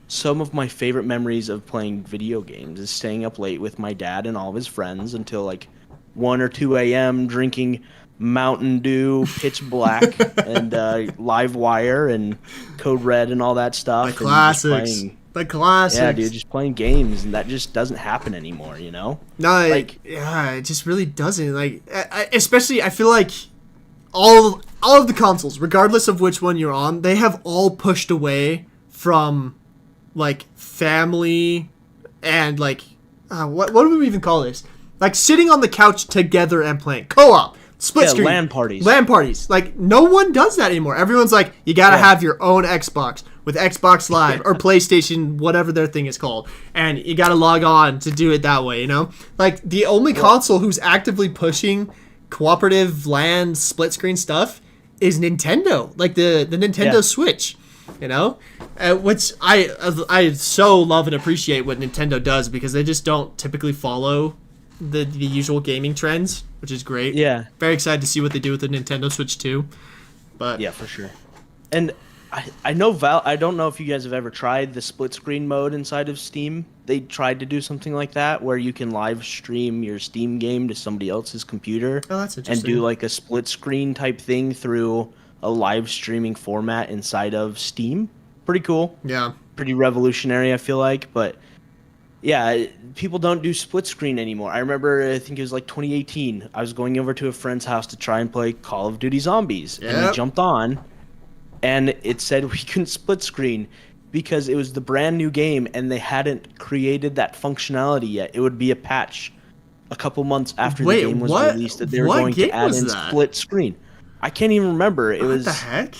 some of my favorite memories of playing video games is staying up late with my dad and all of his friends until like 1 or 2 a.m. drinking Mountain Dew, Pitch Black, and Live Wire and Code Red and all that stuff. The classics. The classics. Yeah, dude, just playing games, and that just doesn't happen anymore, you know? No, like, yeah, it just really doesn't. Like, especially, I feel like all of the consoles, regardless of which one you're on, they have all pushed away from, like, family and, like, what do we even call this? Like, sitting on the couch together and playing. Co-op. Split screen. LAN parties. LAN parties. Like, no one does that anymore. Everyone's like, you gotta have your own Xbox with Xbox Live or PlayStation, whatever their thing is called. And you gotta log on to do it that way, you know? Like, the only console who's actively pushing cooperative LAN split screen stuff is Nintendo. Like, the Nintendo Switch, you know? Which I so love and appreciate what Nintendo does, because they just don't typically follow the usual gaming trends, which is great. Yeah. Very excited to see what they do with the Nintendo Switch 2. But yeah, for sure. And I know I don't know if you guys have ever tried the split screen mode inside of Steam. They tried to do something like that where you can live stream your Steam game to somebody else's computer. Oh, that's interesting. And do like a split screen type thing through a live streaming format inside of Steam. Pretty cool. Yeah. Pretty revolutionary, I feel like, but yeah, people don't do split screen anymore. I remember, I think it was like 2018. I was going over to a friend's house to try and play Call of Duty Zombies. Yep. And we jumped on, and it said we couldn't split screen because it was the brand new game, and they hadn't created that functionality yet. It would be a patch a couple months after the game was released that they were going to add in split screen. I can't even remember. What the heck?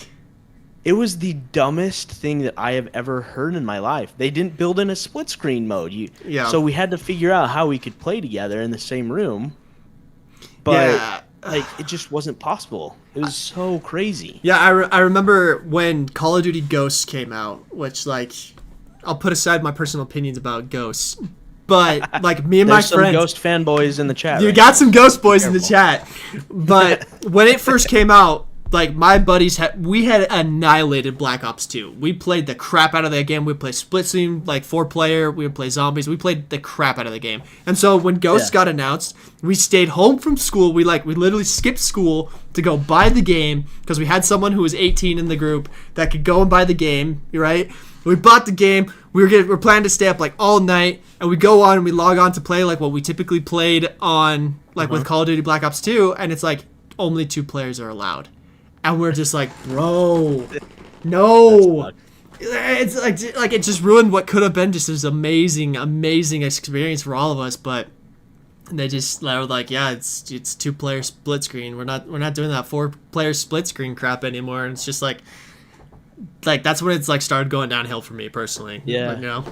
It was the dumbest thing that I have ever heard in my life. They didn't build in a split screen mode. So we had to figure out how we could play together in the same room. But like, it just wasn't possible. It was so crazy. Yeah, I remember when Call of Duty Ghosts came out, which, like, I'll put aside my personal opinions about Ghosts. But, like, me and my friends... There's some Ghost fanboys in the chat. You got some Ghost boys in the chat. But when it first came out, like, my buddies we had annihilated Black Ops 2. We played the crap out of that game. We played split screen, like 4-player. We would play zombies. We played the crap out of the game. And so when Ghosts got announced, we stayed home from school. We literally skipped school to go buy the game because we had someone who was 18 in the group that could go and buy the game, right? We bought the game. We're planning to stay up like all night, and we go on and we log on to play like what we typically played on like with Call of Duty Black Ops 2, and it's like only 2 players are allowed. And we're just like, bro, no. It's like it just ruined what could have been just this amazing experience for all of us. But they were like, yeah, it's 2-player split screen. We're not doing that 4-player split screen crap anymore. And it's just like that's when it's like started going downhill for me personally. Yeah, like, you know.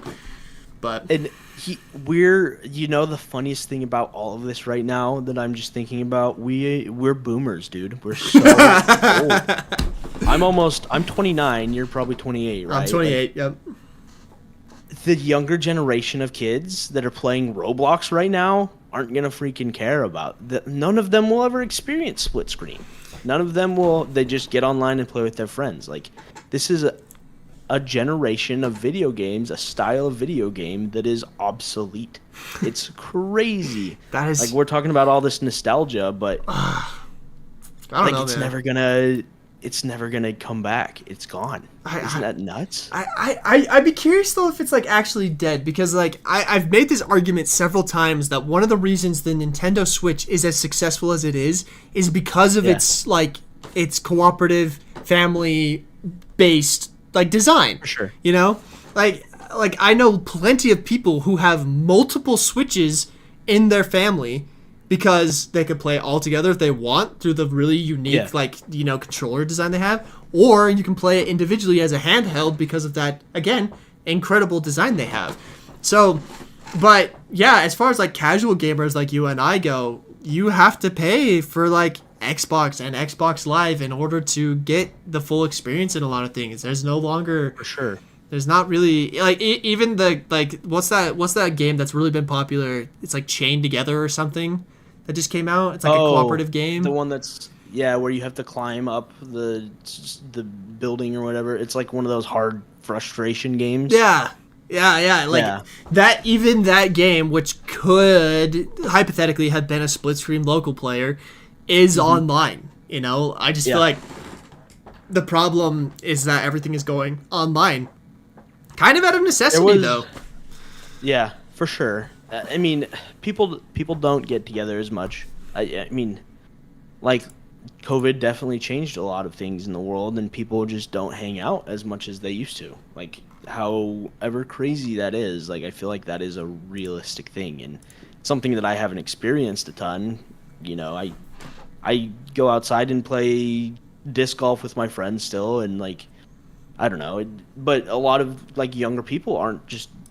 But and the funniest thing about all of this right now that I'm just thinking about, we're boomers, dude. We're so old. I'm 29, you're probably 28, right? I'm 28, yep. The younger generation of kids that are playing Roblox right now aren't gonna freaking care about that. None of them will ever experience split screen. None of them will. They just get online and play with their friends. Like, this is a generation of video games, a style of video game that is obsolete. It's crazy. That is like, we're talking about all this nostalgia, but I don't know, it's man. never gonna it's never gonna come back. It's gone. Isn't that nuts? I'd be curious though if it's like actually dead, because like I've made this argument several times that one of the reasons the Nintendo Switch is as successful as it is because of its like its cooperative family based like design. For sure. You know, like I know plenty of people who have multiple Switches in their family because they could play all together if they want through the really unique like, you know, controller design they have, or you can play it individually as a handheld because of that, again, incredible design they have. So, but yeah, as far as like casual gamers like you and I go, you have to pay for like Xbox and Xbox Live in order to get the full experience in a lot of things. There's no longer, For sure. there's not really like even the like what's that game that's really been popular? It's like Chained Together or something that just came out. It's like a cooperative game. The one that's where you have to climb up the building or whatever. It's like one of those hard frustration games. Yeah. Like that. Even that game, which could hypothetically have been a split screen local player, is online. You know, I just feel like the problem is that everything is going online, kind of out of necessity, though. Yeah, for sure. I mean, people don't get together as much. I mean, like, COVID definitely changed a lot of things in the world, and people just don't hang out as much as they used to. Like, however crazy that is, like, I feel like that is a realistic thing, and something that I haven't experienced a ton. You know, I go outside and play disc golf with my friends still, and, like, I don't know. But a lot of, like, younger people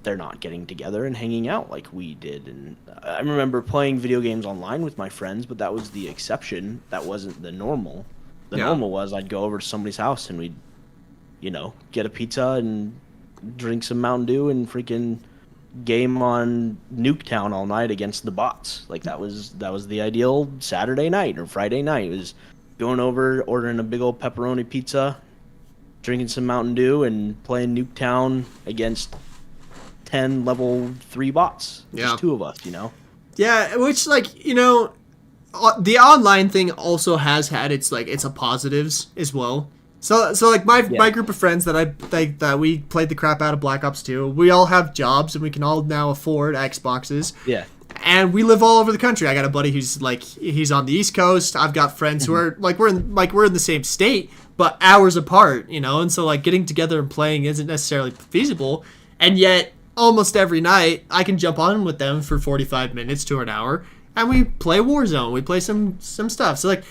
they're not getting together and hanging out like we did. And I remember playing video games online with my friends, but that was the exception. That wasn't the normal. The normal was I'd go over to somebody's house and we'd, you know, get a pizza and drink some Mountain Dew and freaking game on Nuketown all night against the bots. Like that was the ideal Saturday night or Friday night. It was going over, ordering a big old pepperoni pizza, drinking some Mountain Dew, and playing Nuketown against 10 level 3 bots. Just two of us, you know? Yeah, which, like, you know, the online thing also has had its positives as well. So like my group of friends that we played the crap out of Black Ops 2, we all have jobs and we can all now afford Xboxes. Yeah. And we live all over the country. I got a buddy who's like he's on the East Coast. I've got friends who are like we're in the same state, but hours apart, you know. And so like getting together and playing isn't necessarily feasible. And yet almost every night I can jump on with them for 45 minutes to an hour and we play Warzone. We play some stuff. So like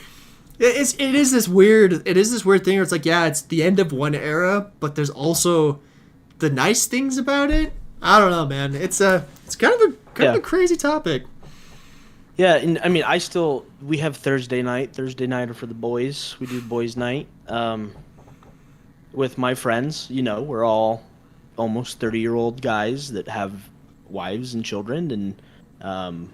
it is this weird thing where it's like, yeah, it's the end of one era, but there's also the nice things about it. I don't know, man. It's kind of a crazy topic. Yeah, and I mean, we have Thursday nighter for the boys. We do boys night with my friends. You know, we're all almost 30-year-old guys that have wives and children, and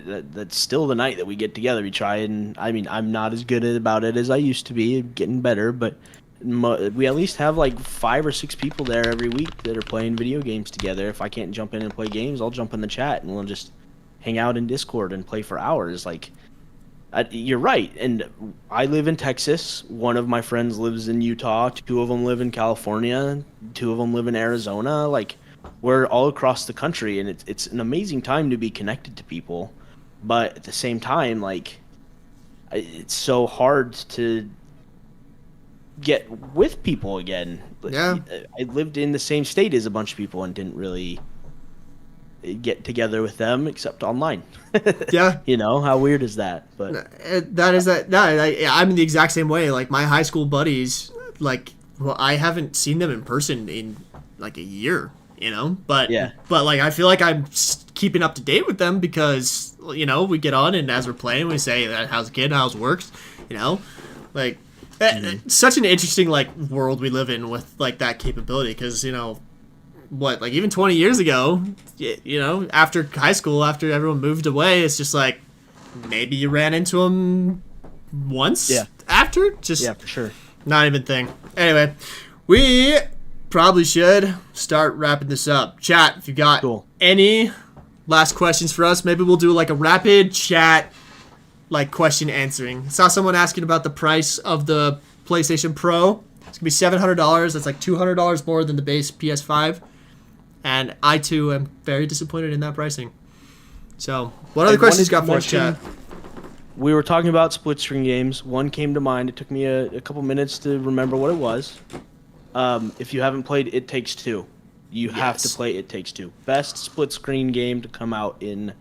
that's still the night that we get together. We try, and I mean, I'm not as good about it as I used to be. Getting better, but we at least have like 5 or 6 people there every week that are playing video games together. If I can't jump in and play games, I'll jump in the chat and we'll just hang out in Discord and play for hours. Like, you're right. And I live in Texas. One of my friends lives in Utah. 2 of them live in California. 2 of them live in Arizona. Like, we're all across the country, and it's an amazing time to be connected to people. But at the same time, like, it's so hard to get with people again. Yeah. I lived in the same state as a bunch of people and didn't really get together with them except online. Yeah. You know, how weird is that? But I'm in the exact same way. Like my high school buddies, like, well, I haven't seen them in person in like a year, you know, but like, I feel like I'm keeping up to date with them because, you know, we get on and as we're playing, we say, how's the kid? How's works? You know, like, such an interesting like world we live in with like that capability, because, you know, what, like even 20 years ago, you know, after high school, after everyone moved away, it's just like maybe you ran into them once after, just for sure, not even a thing. Anyway, we probably should start wrapping this up. Chat, if you got any last questions for us, maybe we'll do like a rapid chat like question answering. Saw someone asking about the price of the PlayStation Pro. It's gonna be $700. That's like $200 more than the base PS5. And I too am very disappointed in that pricing. So, what other questions you got for us, chat? We were talking about split screen games. One came to mind. It took me a couple minutes to remember what it was. If you haven't played It Takes Two, you have to play It Takes Two. Best split screen game to come out in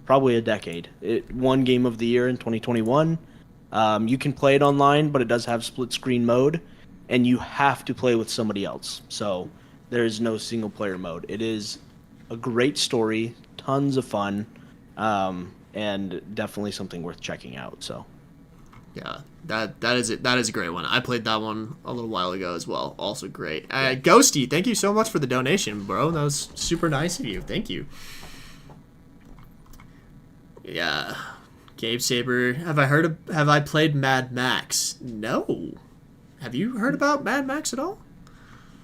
probably a decade. It won Game of the Year in 2021. You can play it online, but it does have split screen mode, and you have to play with somebody else. So there is no single player mode. It is a great story, tons of fun. And definitely something worth checking out. So, yeah, that is it. That is a great one. I played that one a little while ago as well. Also great. Ghosty, thank you so much for the donation, bro. That was super nice of you. Thank you. Yeah, Gabe Saber. Have I played Mad Max? No. Have you heard about Mad Max at all?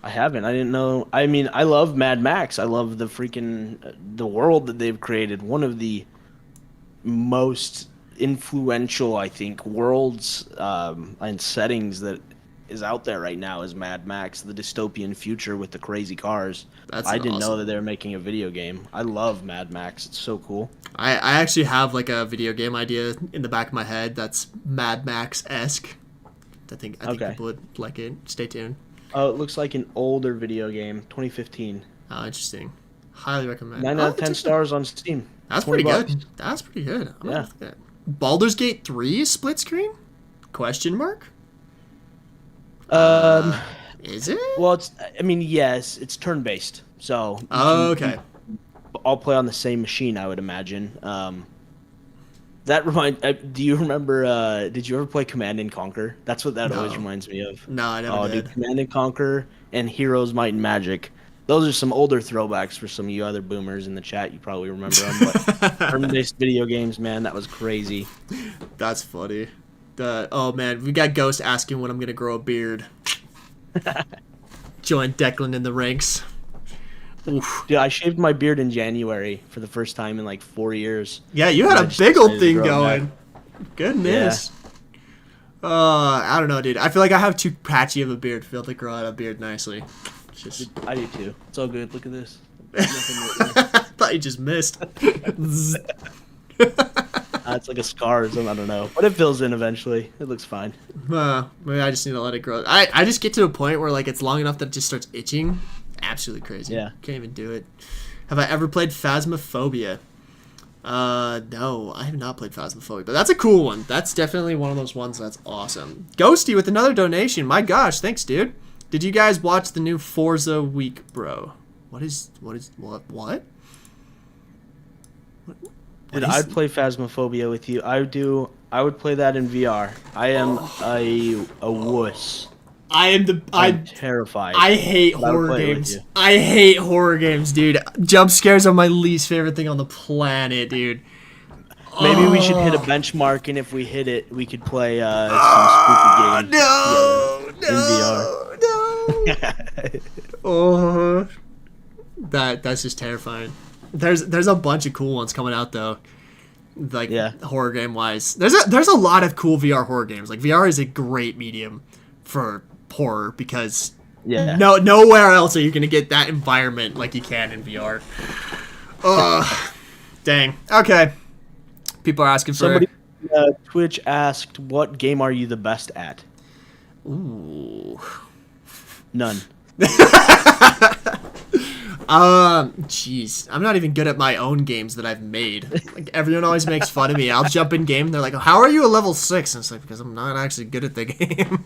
I haven't. I didn't know. I mean, I love Mad Max. I love the world that they've created. One of the most influential, I think, worlds and settings that is out there right now is Mad Max, the dystopian future with the crazy cars. I didn't know that they were making a video game. I love Mad Max. It's so cool. I actually have like a video game idea in the back of my head that's Mad Max-esque. I think people would like it. Stay tuned. Oh, it looks like an older video game, 2015. Oh, interesting. Highly recommend. 9 out of 10 stars on Steam. That's pretty good. That's pretty good. Yeah. Baldur's Gate 3 is split screen? Question mark? Is it? Well, yes, it's turn-based. So okay. I'll play on the same machine, I would imagine. That do you remember, did you ever play Command and Conquer? That's what that always reminds me of. No, I never did. Dude, Command and Conquer and Heroes, Might and Magic. Those are some older throwbacks for some of you other boomers in the chat. You probably remember them. But turn-based video games, man, that was crazy. That's funny. Oh, man, we got Ghost asking when I'm going to grow a beard. Join Declan in the ranks. Oof. Dude, I shaved my beard in January for the first time in like 4 years. Yeah, you had a big old thing going. Goodness. Yeah. I don't know, dude. I feel like I have too patchy of a beard to be able to grow out a beard nicely. I do too. It's all good. Look at this. I thought you just missed. It's like a scar or something. I don't know. But it fills in eventually. It looks fine. Maybe I just need to let it grow. I just get to a point where like it's long enough that it just starts itching. Absolutely crazy. Yeah. Can't even do it. Have I ever played Phasmophobia? No, I have not played Phasmophobia, but that's a cool one. That's definitely one of those ones that's awesome. Ghosty with another donation. My gosh, thanks, dude. Did you guys watch the new Forza week, bro? What? Dude, I'd play Phasmophobia with you. I would play that in VR. I am a wuss. I'm terrified. I hate horror games. I hate horror games, dude. Jump scares are my least favorite thing on the planet, dude. Maybe we should hit a benchmark, and if we hit it, we could play some spooky games. In VR. Oh, that's just terrifying. There's a bunch of cool ones coming out though, like horror game wise. There's a lot of cool VR horror games. Like VR is a great medium for horror because nowhere else are you gonna get that environment like you can in VR. Dang. Okay. People are asking for somebody. Twitch asked, "What game are you the best at?" Ooh. None. Jeez, I'm not even good at my own games that I've made. Like everyone always makes fun of me. I'll jump in game. They're like, "How are you a level 6?" And it's like because I'm not actually good at the game.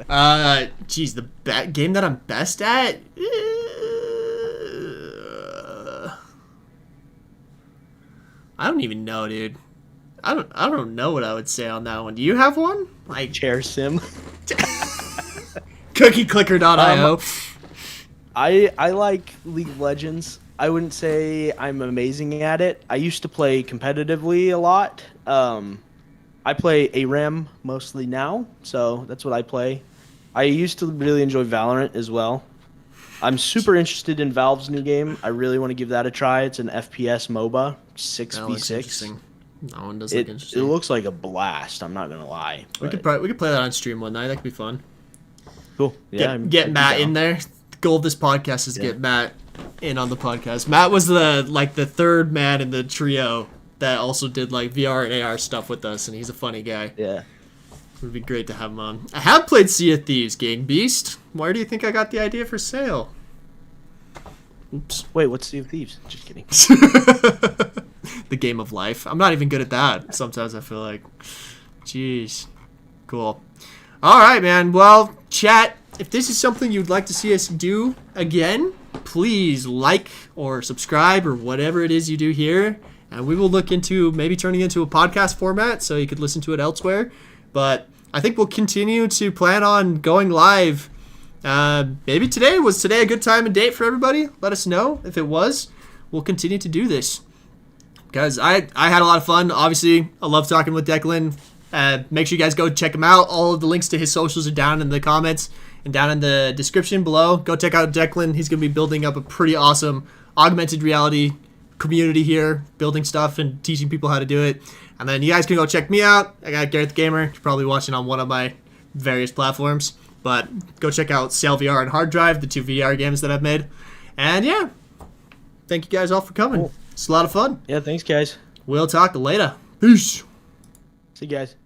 Jeez, the game that I'm best at. I don't even know, dude. I don't know what I would say on that one. Do you have one? Like Chair Sim. CookieClicker.io. I like League of Legends. I wouldn't say I'm amazing at it. I used to play competitively a lot. I play ARAM mostly now, so that's what I play. I used to really enjoy Valorant as well. I'm super interested in Valve's new game. I really want to give that a try. It's an FPS MOBA, 6v6. That one does look It interesting. looks like a blast. I'm not gonna lie. We but- could play that on stream one night. That could be fun. Cool. Yeah. Get Matt in there. The goal of this podcast is get Matt in on the podcast. Matt was the third man in the trio that also did like VR and AR stuff with us, and he's a funny guy. Yeah. It would be great to have him on. I have played Sea of Thieves, Gang Beast. Where do you think I got the idea for sale? Oops. Wait, what's Sea of Thieves? Just kidding. The game of life. I'm not even good at that. Sometimes I feel like, jeez. Cool. All right, man. Well, chat, if this is something you'd like to see us do again, please like or subscribe or whatever it is you do here. And we will look into maybe turning it into a podcast format so you could listen to it elsewhere. But I think we'll continue to plan on going live. Maybe today. Was today a good time and date for everybody? Let us know if it was. We'll continue to do this. Guys, I had a lot of fun. Obviously, I love talking with Declan. Make sure you guys go check him out. All of the links to his socials are down in the comments and down in the description below. Go check out Declan. He's going to be building up a pretty awesome augmented reality community here, building stuff and teaching people how to do it. And then you guys can go check me out. I got Garett the Gamer. You're probably watching on one of my various platforms. But go check out Sail VR and Hard Drive, the two VR games that I've made. And yeah, thank you guys all for coming. Cool. It's a lot of fun. Yeah, thanks, guys. We'll talk later. Peace. See you guys.